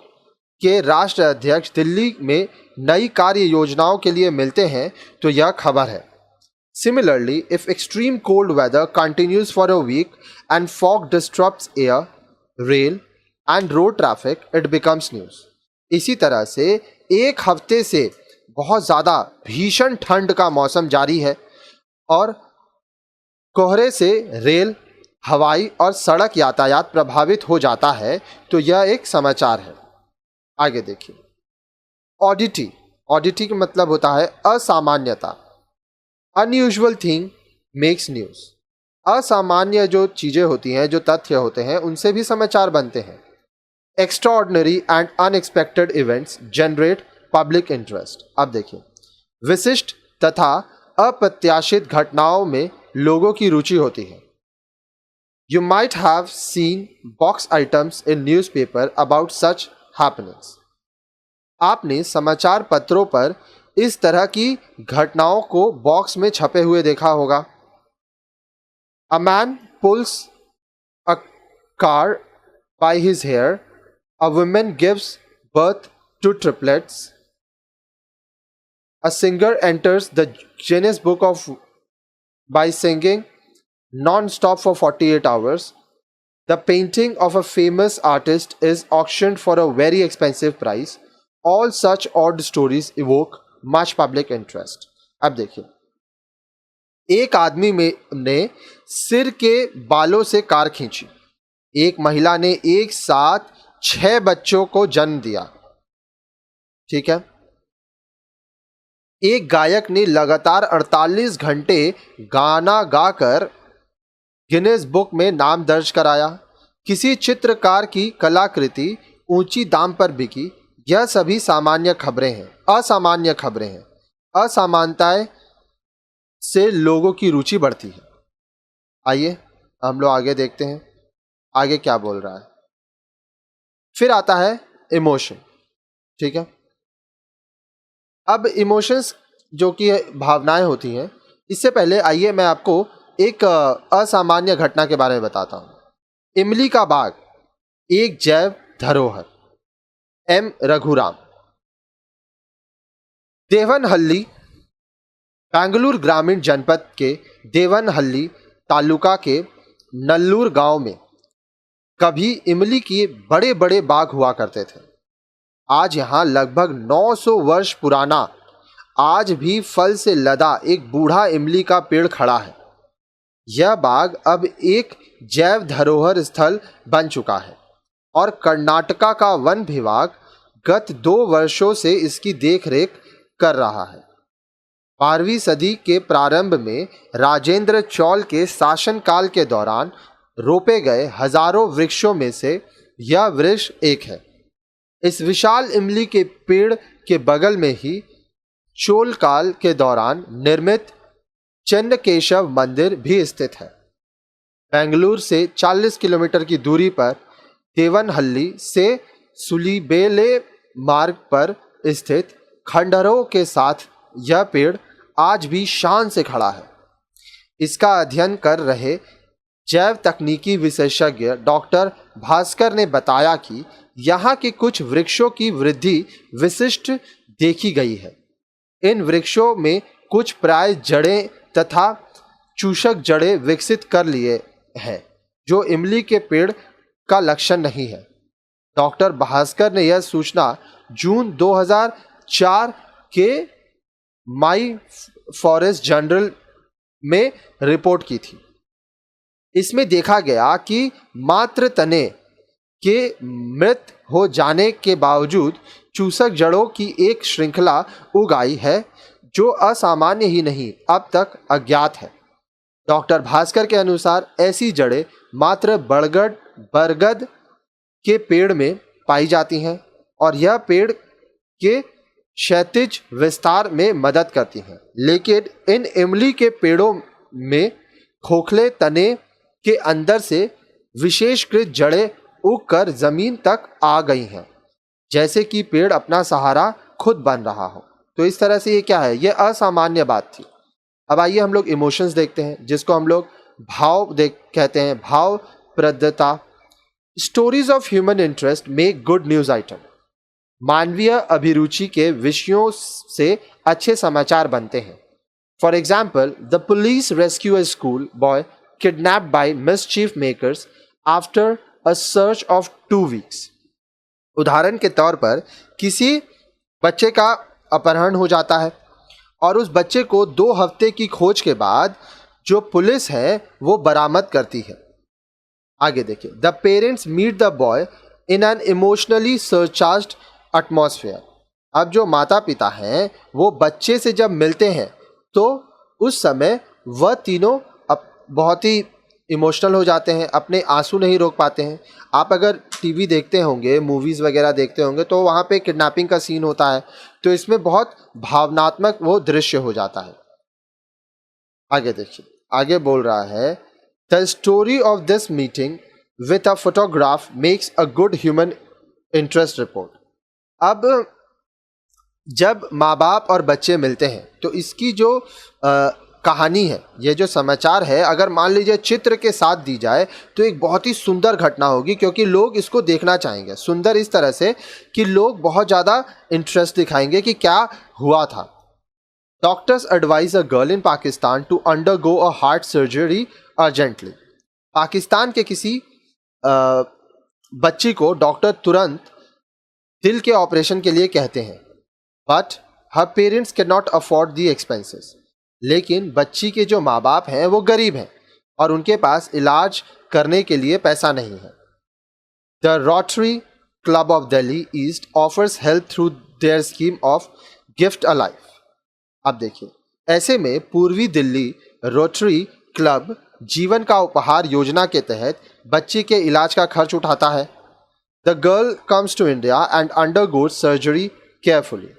के राष्ट्र अध्यक्ष दिल्ली में नई कार्य योजनाओं के लिए मिलते हैं तो यह खबर है। Similarly, if extreme cold weather continues for a week and fog disrupts air, rail and road traffic, it becomes news. इसी तरह से एक हफ्ते से बहुत ज़्यादा भीषण ठंड का मौसम जारी है और कोहरे से रेल, हवाई और सड़क यातायात प्रभावित हो जाता है तो यह एक समाचार है। आगे देखिए, ऑडिटी। ऑडिटी का मतलब होता है असामान्यता। Unusual thing makes news. असामान्य जो चीजें होती हैं, जो तथ्य होते हैं, उनसे भी समाचार बनते हैं। Extraordinary and unexpected events generate public interest. अब देखिए, विशिष्ट तथा अप्रत्याशित घटनाओं में लोगों की रुचि होती है। You might have scene box items in newspaper about such happenings. आपने समाचार पत्रों पर इस तरह की घटनाओं को बॉक्स में छपे हुए देखा होगा। A man pulls a car by his hair, a woman gives birth to triplets, a singer enters the Guinness book of by singing non stop for 48 hours, the painting of a famous artist is auctioned for a very expensive price. All such odd stories evoke much public interest. अब देखिए, एक आदमी ने सिर के बालों से car खींची। एक महिला ने एक साथ 6 बच्चों को जन्म दिया। ठीक है। एक गायक ने लगातार 48 घंटे गाना गाकर गिनेस बुक में नाम दर्ज कराया। किसी चित्रकार की कलाकृति ऊंची दाम पर बिकी। यह सभी सामान्य खबरें हैं, असामान्य खबरें हैं। असामान्यताएं से लोगों की रुचि बढ़ती है। आइए हम लोग आगे देखते हैं आगे क्या बोल रहा है। फिर आता है इमोशन। ठीक है। अब इमोशंस जो कि भावनाएं होती हैं, इससे पहले आइए मैं आपको एक असामान्य घटना के बारे में बताता हूं। इमली का बाग, एक जैव धरोहर। एम रघुराम। देवनहल्ली, बेंगलुरु ग्रामीण जनपद के देवनहल्ली तालुका के नल्लूर गांव में कभी इमली के बड़े बड़े बाग हुआ करते थे। आज यहां लगभग 900 वर्ष पुराना, आज भी फल से लदा एक बूढ़ा इमली का पेड़ खड़ा है। यह बाग अब एक जैव धरोहर स्थल बन चुका है और कर्नाटका का वन विभाग गत 2 वर्षों से इसकी देखरेख कर रहा है। 12वीं सदी के प्रारंभ में राजेंद्र चोल के शासनकाल के दौरान रोपे गए हजारों वृक्षों में से यह वृक्ष एक है। इस विशाल इमली के पेड़ के बगल में ही चोल काल के दौरान निर्मित चन्नकेशव मंदिर भी स्थित है। बेंगलुरु से 40 किलोमीटर की दूरी पर देवनहल्ली से सुलीबेले मार्ग पर स्थित खंडहरों के साथ यह पेड़ आज भी शान से खड़ा है। इसका अध्ययन कर रहे जैव तकनीकी विशेषज्ञ डॉक्टर भास्कर ने बताया कि यहाँ के कुछ वृक्षों की वृद्धि विशिष्ट देखी गई है। इन वृक्षों में कुछ प्राय जड़ें तथा चूषक जड़ें विकसित कर लिए हैं, जो इमली के पेड़ का लक्षण नहीं है। डॉक्टर भास्कर ने यह सूचना जून 2004 के माई फॉरेस्ट जर्नल में रिपोर्ट की थी। इसमें देखा गया कि मात्र तने के मृत हो जाने के बावजूद चूसक जड़ों की एक श्रृंखला उग आई है जो असामान्य ही नहीं अब तक अज्ञात है। डॉक्टर भास्कर के अनुसार ऐसी जड़ें मात्र बरगद के पेड़ में पाई जाती हैं और यह पेड़ के क्षैतिज विस्तार में मदद करती हैं, लेकिन इन इमली के पेड़ों में खोखले तने के अंदर से विशेषकृत जड़ें उगकर जमीन तक आ गई हैं, जैसे कि पेड़ अपना सहारा खुद बन रहा हो। तो इस तरह से ये क्या है, ये असामान्य बात थी। अब आइए हम लोग इमोशंस देखते हैं, जिसको हम लोग कहते हैं, भाव प्रदता। Stories of human interest make good news item. मानवीय अभिरुचि के विषयों से अच्छे समाचार बनते हैं। For example, the police rescue a school boy kidnapped by mischief makers after a search of 2 weeks. उदाहरण के तौर पर किसी बच्चे का अपहरण हो जाता है और उस बच्चे को 2 हफ्ते की खोज के बाद जो पुलिस है वो बरामद करती है। आगे देखिए, the parents meet the boy in an emotionally surcharged atmosphere. अब जो माता पिता हैं वो बच्चे से जब मिलते हैं तो उस समय वह तीनों बहुत ही इमोशनल हो जाते हैं, अपने आंसू नहीं रोक पाते हैं। आप अगर टीवी देखते होंगे, मूवीज़ वगैरह देखते होंगे तो वहाँ पे किडनैपिंग का सीन होता है, तो इसमें बहुत भावनात्मक वो दृश्य हो जाता है। आगे देखिए, आगे बोल रहा है, the story of this meeting with a photograph makes a good human interest report. अब जब माँ बाप और बच्चे मिलते हैं तो इसकी जो कहानी है, ये जो समाचार है, अगर मान लीजिए चित्र के साथ दी जाए तो एक बहुत ही सुंदर घटना होगी, क्योंकि लोग इसको देखना चाहेंगे। सुंदर इस तरह से कि लोग बहुत ज़्यादा इंटरेस्ट दिखाएंगे कि क्या हुआ था। Doctors advise a girl in Pakistan to undergo a heart surgery urgently. Pakistan के किसी बच्ची को डॉक्टर तुरंत दिल के ऑपरेशन के लिए कहते हैं, but her parents can not afford the expenses. लेकिन बच्ची के जो माँ बाप हैं वो गरीब हैं और उनके पास इलाज करने के लिए पैसा नहीं है। The rotary club of Delhi east offers help through their scheme of gift a life. अब देखिए, ऐसे में पूर्वी दिल्ली रोटरी क्लब जीवन का उपहार योजना के तहत बच्ची के इलाज का खर्च उठाता है। The girl comes to India and undergoes surgery carefully.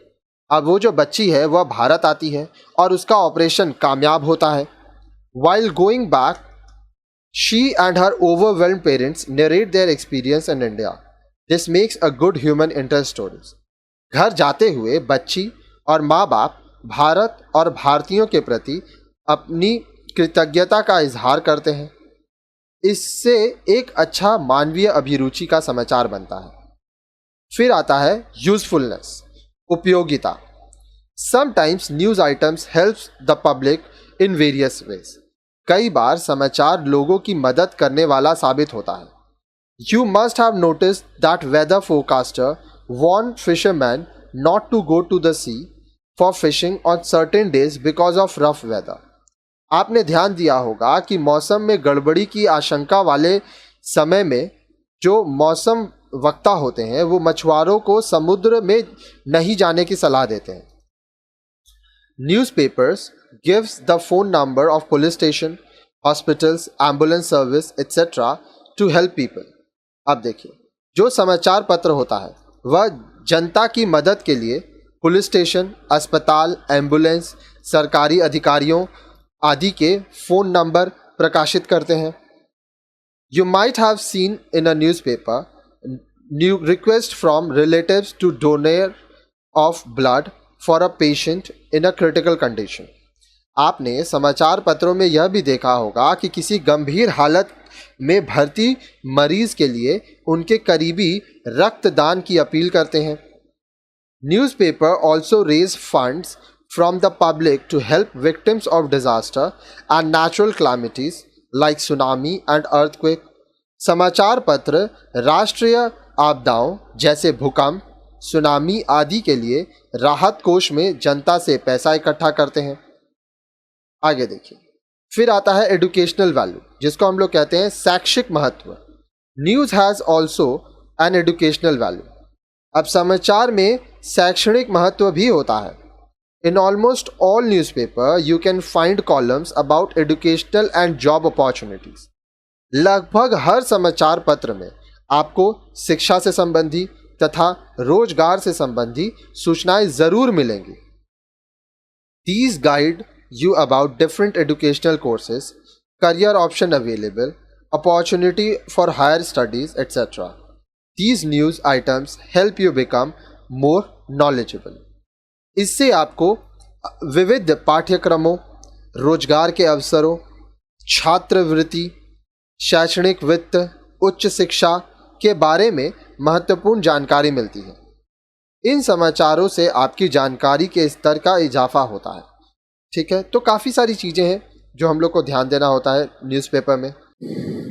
अब वो जो बच्ची है वह भारत आती है और उसका ऑपरेशन कामयाब होता है। While going back, she and her overwhelmed parents narrate their experience in India. This makes a good human interest stories. घर जाते हुए बच्ची और माँ बाप भारत और भारतीयों के प्रति अपनी कृतज्ञता का इजहार करते हैं। इससे एक अच्छा मानवीय अभिरुचि का समाचार बनता है। फिर आता है यूजफुलनेस, उपयोगिता। Sometimes news items helps the public in various ways. कई बार समाचार लोगों की मदद करने वाला साबित होता है। You must have noticed that weather forecaster warn fisherman not to go to the sea for fishing on certain days because of rough weather. आपने ध्यान दिया होगा कि मौसम में गड़बड़ी की आशंका वाले समय में जो मौसम वक्ता होते हैं वो मछुआरों को समुद्र में नहीं जाने की सलाह देते हैं। Newspapers gives the phone number of police station, hospitals, ambulance service etcetera to help people. अब देखिए, जो समाचार पत्र होता है वह जनता की मदद के लिए पुलिस स्टेशन, अस्पताल, एम्बुलेंस, सरकारी अधिकारियों आदि के फ़ोन नंबर प्रकाशित करते हैं। You might have seen in a newspaper new request from relatives to donate of blood for a patient in a critical condition. आपने समाचार पत्रों में यह भी देखा होगा कि किसी गंभीर हालत में भर्ती मरीज के लिए उनके करीबी रक्तदान की अपील करते हैं। Newspaper also raise funds from the public to help victims of disaster and natural calamities like tsunami and earthquake. समाचार पत्र राष्ट्रीय आपदाओं जैसे भूकंप, सुनामी आदि के लिए राहत कोष में जनता से पैसा इकट्ठा करते हैं। आगे देखिए, फिर आता है एजुकेशनल वैल्यू, जिसको हम लोग कहते हैं शैक्षिक महत्व। News has also an educational value. अब समाचार में शैक्षणिक महत्व भी होता है। In almost all newspaper you can find columns about educational and job opportunities. लगभग हर समाचार पत्र में आपको शिक्षा से संबंधी तथा रोजगार से संबंधी सूचनाएं जरूर मिलेंगी। These guide you about different educational courses, career option available, opportunity for higher studies, etc. These news items help you become more knowledgeable. इससे आपको विविध पाठ्यक्रमों, रोजगार के अवसरों, छात्रवृत्ति, शैक्षणिक वित्त, उच्च शिक्षा के बारे में महत्वपूर्ण जानकारी मिलती है। इन समाचारों से आपकी जानकारी के स्तर का इजाफा होता है। ठीक है, तो काफ़ी सारी चीज़ें हैं जो हम लोग को ध्यान देना होता है न्यूज़पेपर में।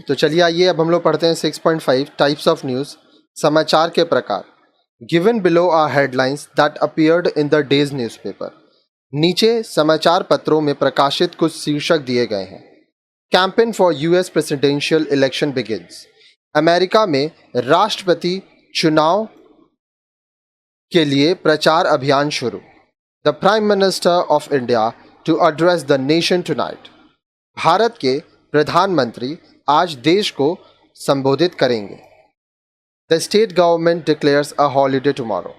तो चलिए आइए अब हम लोग पढ़ते हैं 6.5 टाइप्स ऑफ न्यूज़, समाचार के प्रकार। Given below are headlines that appeared in the day's newspaper. नीचे समाचार पत्रों में प्रकाशित कुछ शीर्षक दिए गए हैं। Campaign for US presidential election begins. America में राष्ट्रपति चुनाव के लिए प्रचार अभियान शुरू। The prime minister of India to address the nation tonight. भारत के प्रधानमंत्री आज देश को संबोधित करेंगे। The state government declares a holiday tomorrow.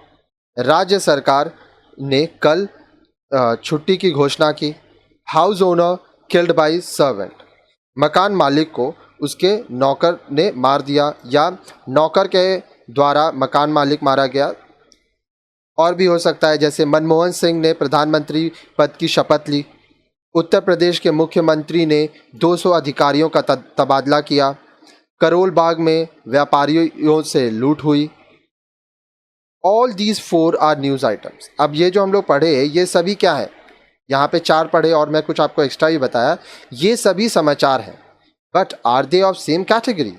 राज्य सरकार ने कल छुट्टी की घोषणा की। House owner killed by servant. मकान मालिक को उसके नौकर ने मार दिया या नौकर के द्वारा मकान मालिक मारा गया। और भी हो सकता है, जैसे मनमोहन सिंह ने प्रधानमंत्री पद की शपथ ली। उत्तर प्रदेश के मुख्यमंत्री ने 200 अधिकारियों का तबादला किया। करोल बाग में व्यापारियों से लूट हुई। All these 4 are news items. अब ये जो हम लोग पढ़े ये सभी क्या है, यहाँ पे 4 पढ़े और मैं कुछ आपको एक्स्ट्रा भी बताया, ये सभी समाचार हैं। But are they of same category?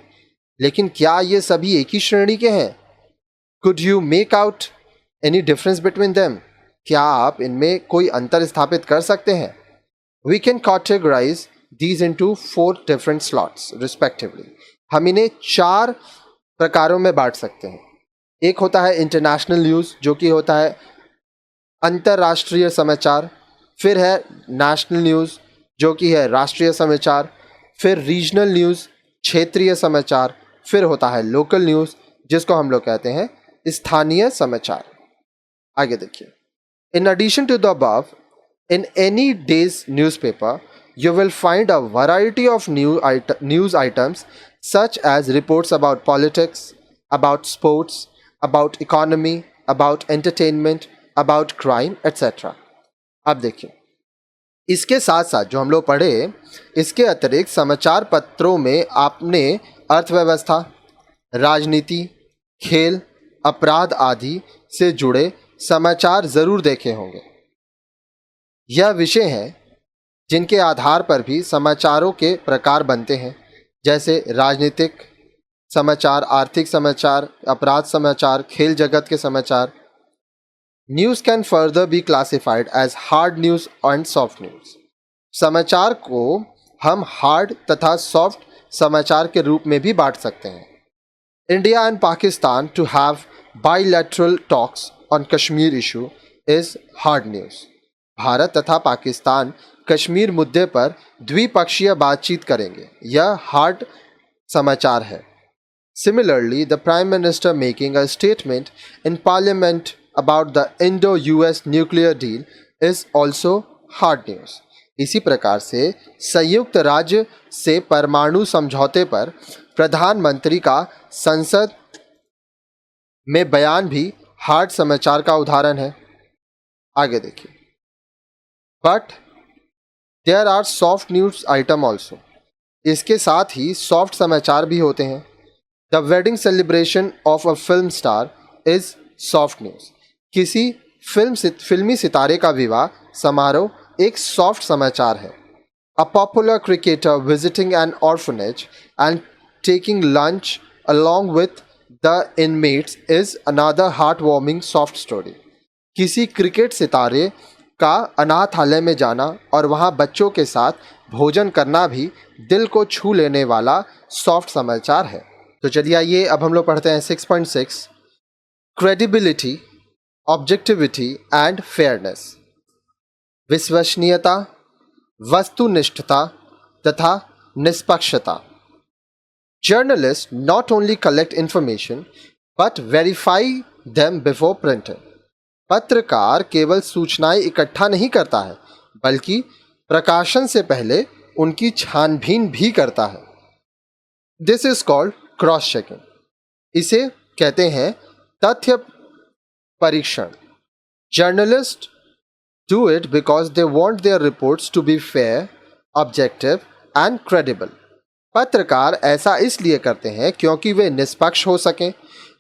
लेकिन क्या ये सभी एक ही श्रेणी के हैं? Could you make out any difference between them? क्या आप इनमें कोई अंतर स्थापित कर सकते हैं? We can categorise these into 4 different slots respectively. हम इन्हें 4 प्रकारों में बांट सकते हैं। एक होता है इंटरनेशनल न्यूज़, जो कि होता है अंतर्राष्ट्रीय समाचार। फिर है नेशनल न्यूज़, जो कि है राष्ट्रीय समाचार। फिर रीजनल न्यूज़, क्षेत्रीय समाचार। फिर होता है लोकल न्यूज़, जिसको हम लोग कहते हैं स्थानीय समाचार। आगे देखिए। In addition to the above, in any day's newspaper you will find a variety of news items such as reports about politics, about sports, about economy, about entertainment, about crime, etc. अब देखिए, इसके साथ साथ जो हम लोग पढ़े, इसके अतिरिक्त समाचार पत्रों में आपने अर्थव्यवस्था, राजनीति, खेल, अपराध आदि से जुड़े समाचार ज़रूर देखे होंगे। यह विषय हैं जिनके आधार पर भी समाचारों के प्रकार बनते हैं, जैसे राजनीतिक समाचार, आर्थिक समाचार, अपराध समाचार, खेल जगत के समाचार। News can further be classified as hard news and soft news. समाचार को हम हार्ड तथा सॉफ्ट समाचार के रूप में भी बांट सकते हैं। India and Pakistan to have bilateral talks on Kashmir issue is hard news. भारत तथा पाकिस्तान कश्मीर मुद्दे पर द्विपक्षीय बातचीत करेंगे, यह हार्ड समाचार है। Similarly, the prime minister making a statement in parliament about the Indo-US nuclear deal is also hard news. इसी प्रकार से संयुक्त राज्य से परमाणु समझौते पर प्रधानमंत्री का संसद में बयान भी हार्ड समाचार का उदाहरण है। आगे देखिए। But there are soft news item also. इसके साथ ही सॉफ्ट समाचार भी होते हैं। The wedding celebration of a film star is soft news. किसी फिल्मी सितारे का विवाह समारोह एक सॉफ्ट समाचार है। A popular cricketer visiting N orphanage and taking lunch along with the inmates is another heart warming soft story. किसी क्रिकेट सितारे का अनाथालय में जाना और वहाँ बच्चों के साथ भोजन करना भी दिल को छू लेने वाला सॉफ्ट समाचार है। तो चलिए आइए अब हम लोग पढ़ते हैं 6.6 क्रेडिबिलिटी, ऑब्जेक्टिविटी एंड फेयरनेस। विश्वसनीयता, वस्तुनिष्ठता तथा निष्पक्षता। Journalists not only collect information but verify them before printing. पत्रकार केवल सूचनाएं इकट्ठा नहीं करता है बल्कि प्रकाशन से पहले उनकी छानबीन भी करता है। This is called cross checking. इसे कहते हैं तथ्य परीक्षण। Journalist do it because they want their reports to be fair, objective and credible. पत्रकार ऐसा इसलिए करते हैं क्योंकि वे निष्पक्ष हो सकें,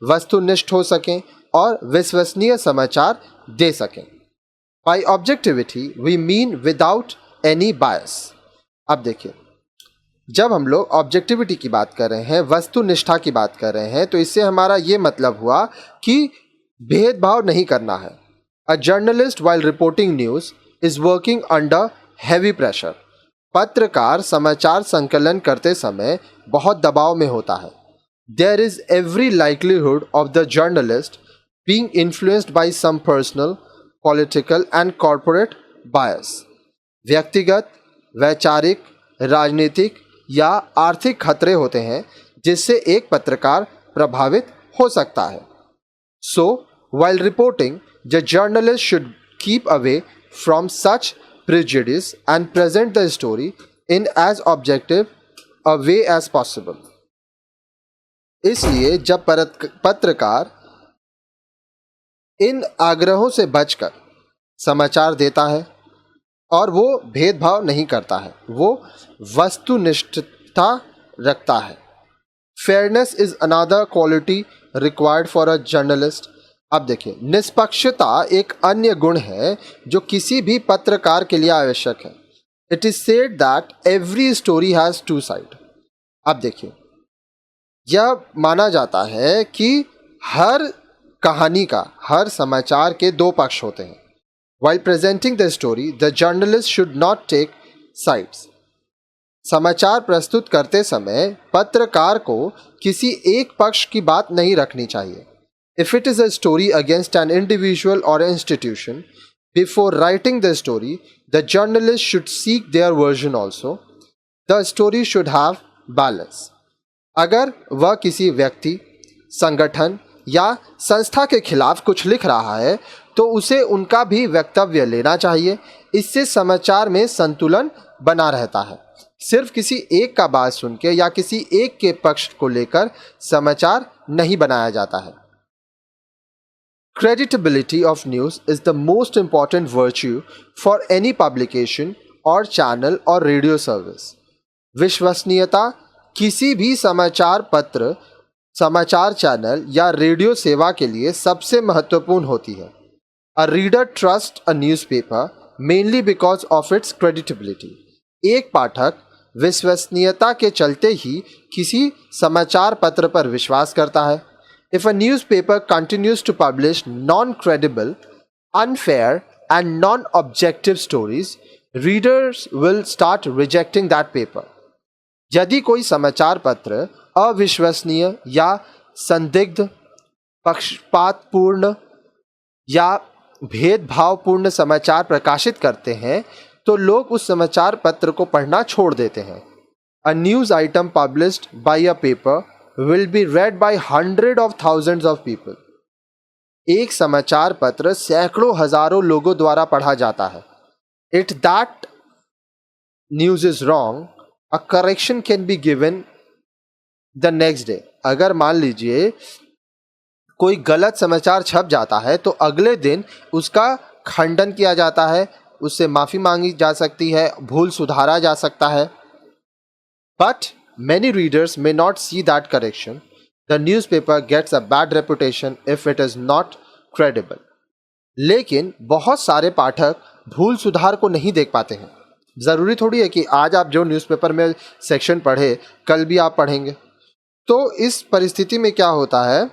वस्तुनिष्ठ हो सकें और विश्वसनीय समाचार दे सकें। By objectivity we mean without any bias. अब देखिए, जब हम लोग ऑब्जेक्टिविटी की बात कर रहे हैं, वस्तुनिष्ठा की बात कर रहे हैं, तो इससे हमारा ये मतलब हुआ कि भेदभाव नहीं करना है। A journalist while reporting news is working under heavy pressure. पत्रकार समाचार संकलन करते समय बहुत दबाव में होता है। There is every likelihood of the journalist being influenced by some personal, political and corporate bias. व्यक्तिगत, वैचारिक, राजनीतिक या आर्थिक खतरे होते हैं जिससे एक पत्रकार प्रभावित हो सकता है। सो while reporting, the journalist should keep away from such prejudice and present the story in as objective a way as possible. इसलिए जब पत्रकार इन आग्रहों से बचकर समाचार देता है और वो भेदभाव नहीं करता है, वो वस्तुनिष्ठता रखता है। Fairness is another quality required for a journalist. अब देखिए, निष्पक्षता एक अन्य गुण है जो किसी भी पत्रकार के लिए आवश्यक है। It is said that every story has two side. अब देखिए, यह माना जाता है कि हर कहानी का, हर समाचार के दो पक्ष होते हैं। While presenting the story, the journalist should not take sides. समाचार प्रस्तुत करते समय पत्रकार को किसी एक पक्ष की बात नहीं रखनी चाहिए। If it is a story against an individual or an institution, before writing the story, the journalist should seek their version also. The story should have balance. अगर वह किसी व्यक्ति, संगठन या संस्था के खिलाफ कुछ लिख रहा है तो उसे उनका भी वक्तव्य लेना चाहिए। इससे समाचार में संतुलन बना रहता है। सिर्फ किसी एक का बात सुन के या किसी एक के पक्ष को लेकर समाचार नहीं बनाया जाता है। Credibility of news is the most important virtue for any publication or channel or radio service. विश्वसनीयता किसी भी समाचार पत्र, समाचार चैनल या रेडियो सेवा के लिए सबसे महत्वपूर्ण होती है। A reader trusts a newspaper mainly because of its credibility. एक पाठक विश्वसनीयता के चलते ही किसी समाचार पत्र पर विश्वास करता है। If a newspaper continues to publish non-credible, unfair and non-objective stories, readers will start rejecting that paper. यदि कोई समाचार पत्र अविश्वसनीय या संदिग्ध, पक्षपातपूर्ण या भेदभावपूर्ण समाचार प्रकाशित करते हैं तो लोग उस समाचार पत्र को पढ़ना छोड़ देते हैं। A news item published by a paper will be read by hundreds of thousands of people. एक समाचार पत्र सैकड़ों हजारों लोगों द्वारा पढ़ा जाता है। If that news is wrong, a correction can be given the next day. अगर मान लीजिए कोई गलत समाचार छप जाता है तो अगले दिन उसका खंडन किया जाता है, उससे माफ़ी मांगी जा सकती है, भूल सुधारा जा सकता है। But many readers may not see that correction. The newspaper gets a bad reputation if it is not credible. लेकिन बहुत सारे पाठक भूल सुधार को नहीं देख पाते हैं। ज़रूरी थोड़ी है कि आज आप जो न्यूज़पेपर में सेक्शन पढ़े कल भी आप पढ़ेंगे। तो इस परिस्थिति में क्या होता है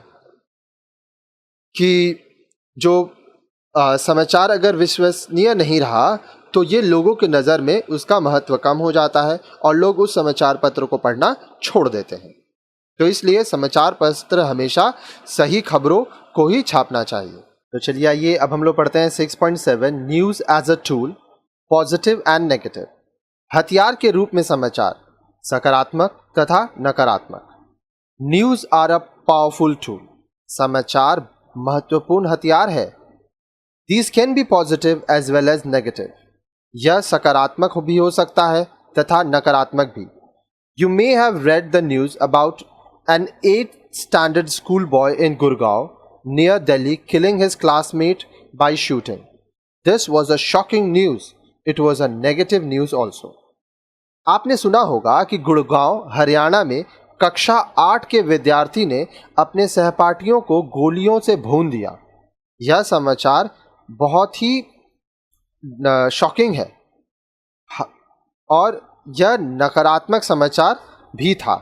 कि जो समाचार अगर विश्वसनीय नहीं रहा तो ये लोगों की नज़र में उसका महत्व कम हो जाता है और लोग उस समाचार पत्र को पढ़ना छोड़ देते हैं। तो इसलिए समाचार पत्र हमेशा सही खबरों को ही छापना चाहिए। तो चलिए आइए अब हम लोग पढ़ते हैं 6.7 news as a tool, positive and negative. हथियार के रूप में समाचार, सकारात्मक तथा नकारात्मक। News are a powerful tool. समाचार महत्वपूर्ण हथियार है। These can be positive as well as negative. यह सकारात्मक भी हो सकता है तथा नकारात्मक भी। You may have read the news about an 8th standard school boy in Gurgaon near Delhi killing his classmate by shooting. This was a shocking news. It was a negative news also. आपने सुना होगा कि गुड़गांव हरियाणा में कक्षा 8 के विद्यार्थी ने अपने सहपाठियों को गोलियों से भून दिया। यह समाचार बहुत ही शॉकिंग है और यह नकारात्मक समाचार भी था।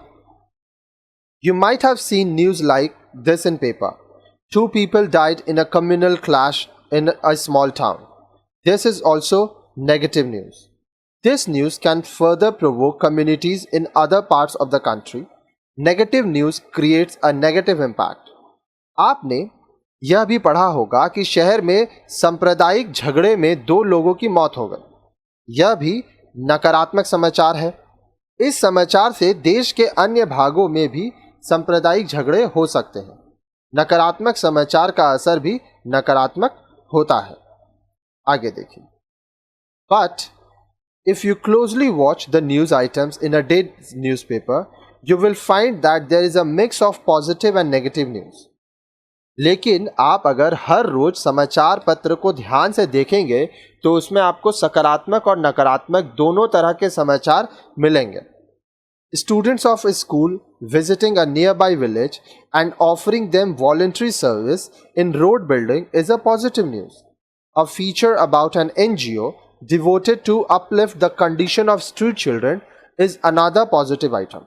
You might have seen news like this in paper. 2 people died in a communal clash in a small town. This is also negative news. This news can further provoke communities in other parts of the country. Negative news creates a negative impact. आपने यह भी पढ़ा होगा कि शहर में सांप्रदायिक झगड़े में 2 लोगों की मौत हो गई। यह भी नकारात्मक समाचार है। इस समाचार से देश के अन्य भागों में भी सांप्रदायिक झगड़े हो सकते हैं। नकारात्मक समाचार का असर भी नकारात्मक होता है। आगे देखिए। But if you closely watch the news items in a day's newspaper, you will find that there is a mix of positive and negative news. लेकिन आप अगर हर रोज समाचार पत्र को ध्यान से देखेंगे तो उसमें आपको सकारात्मक और नकारात्मक दोनों तरह के समाचार मिलेंगे। Students of a school visiting a nearby village and offering them voluntary service in road building is a positive news. A feature about an NGO devoted to uplift the condition of street children is another positive item.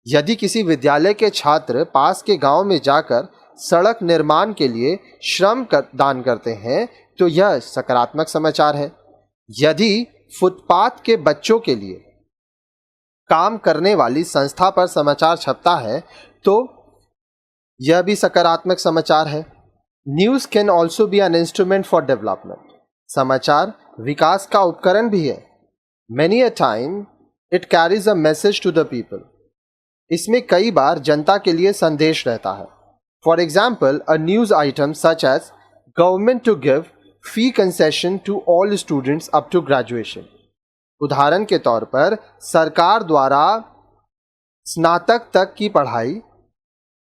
यदि किसी विद्यालय के छात्र पास के गांव में जाकर सड़क निर्माण के लिए दान करते हैं तो यह सकारात्मक समाचार है। यदि फुटपाथ के बच्चों के लिए काम करने वाली संस्था पर समाचार छपता है तो यह भी सकारात्मक समाचार है। News can also be an instrument for development. समाचार विकास का उपकरण भी है। Many a time it carries a message to the people. इसमें कई बार जनता के लिए संदेश रहता है। For example, a news item such as government to give fee concession to all students up to graduation. उदाहरण के तौर पर सरकार द्वारा स्नातक तक की पढ़ाई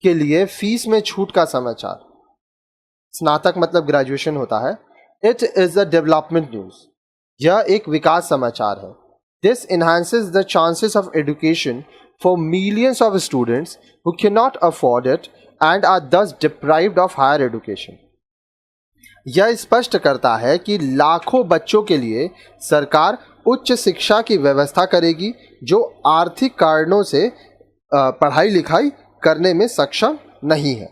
के लिए फीस में छूट का समाचार। स्नातक मतलब ग्रेजुएशन होता है। It is a development news. यह एक विकास समाचार है। This enhances the chances of education for millions of students who can not afford it and are thus deprived of higher education. यह स्पष्ट करता है कि लाखों बच्चों के लिए सरकार उच्च शिक्षा की व्यवस्था करेगी जो आर्थिक कारणों से पढ़ाई लिखाई करने में सक्षम नहीं है।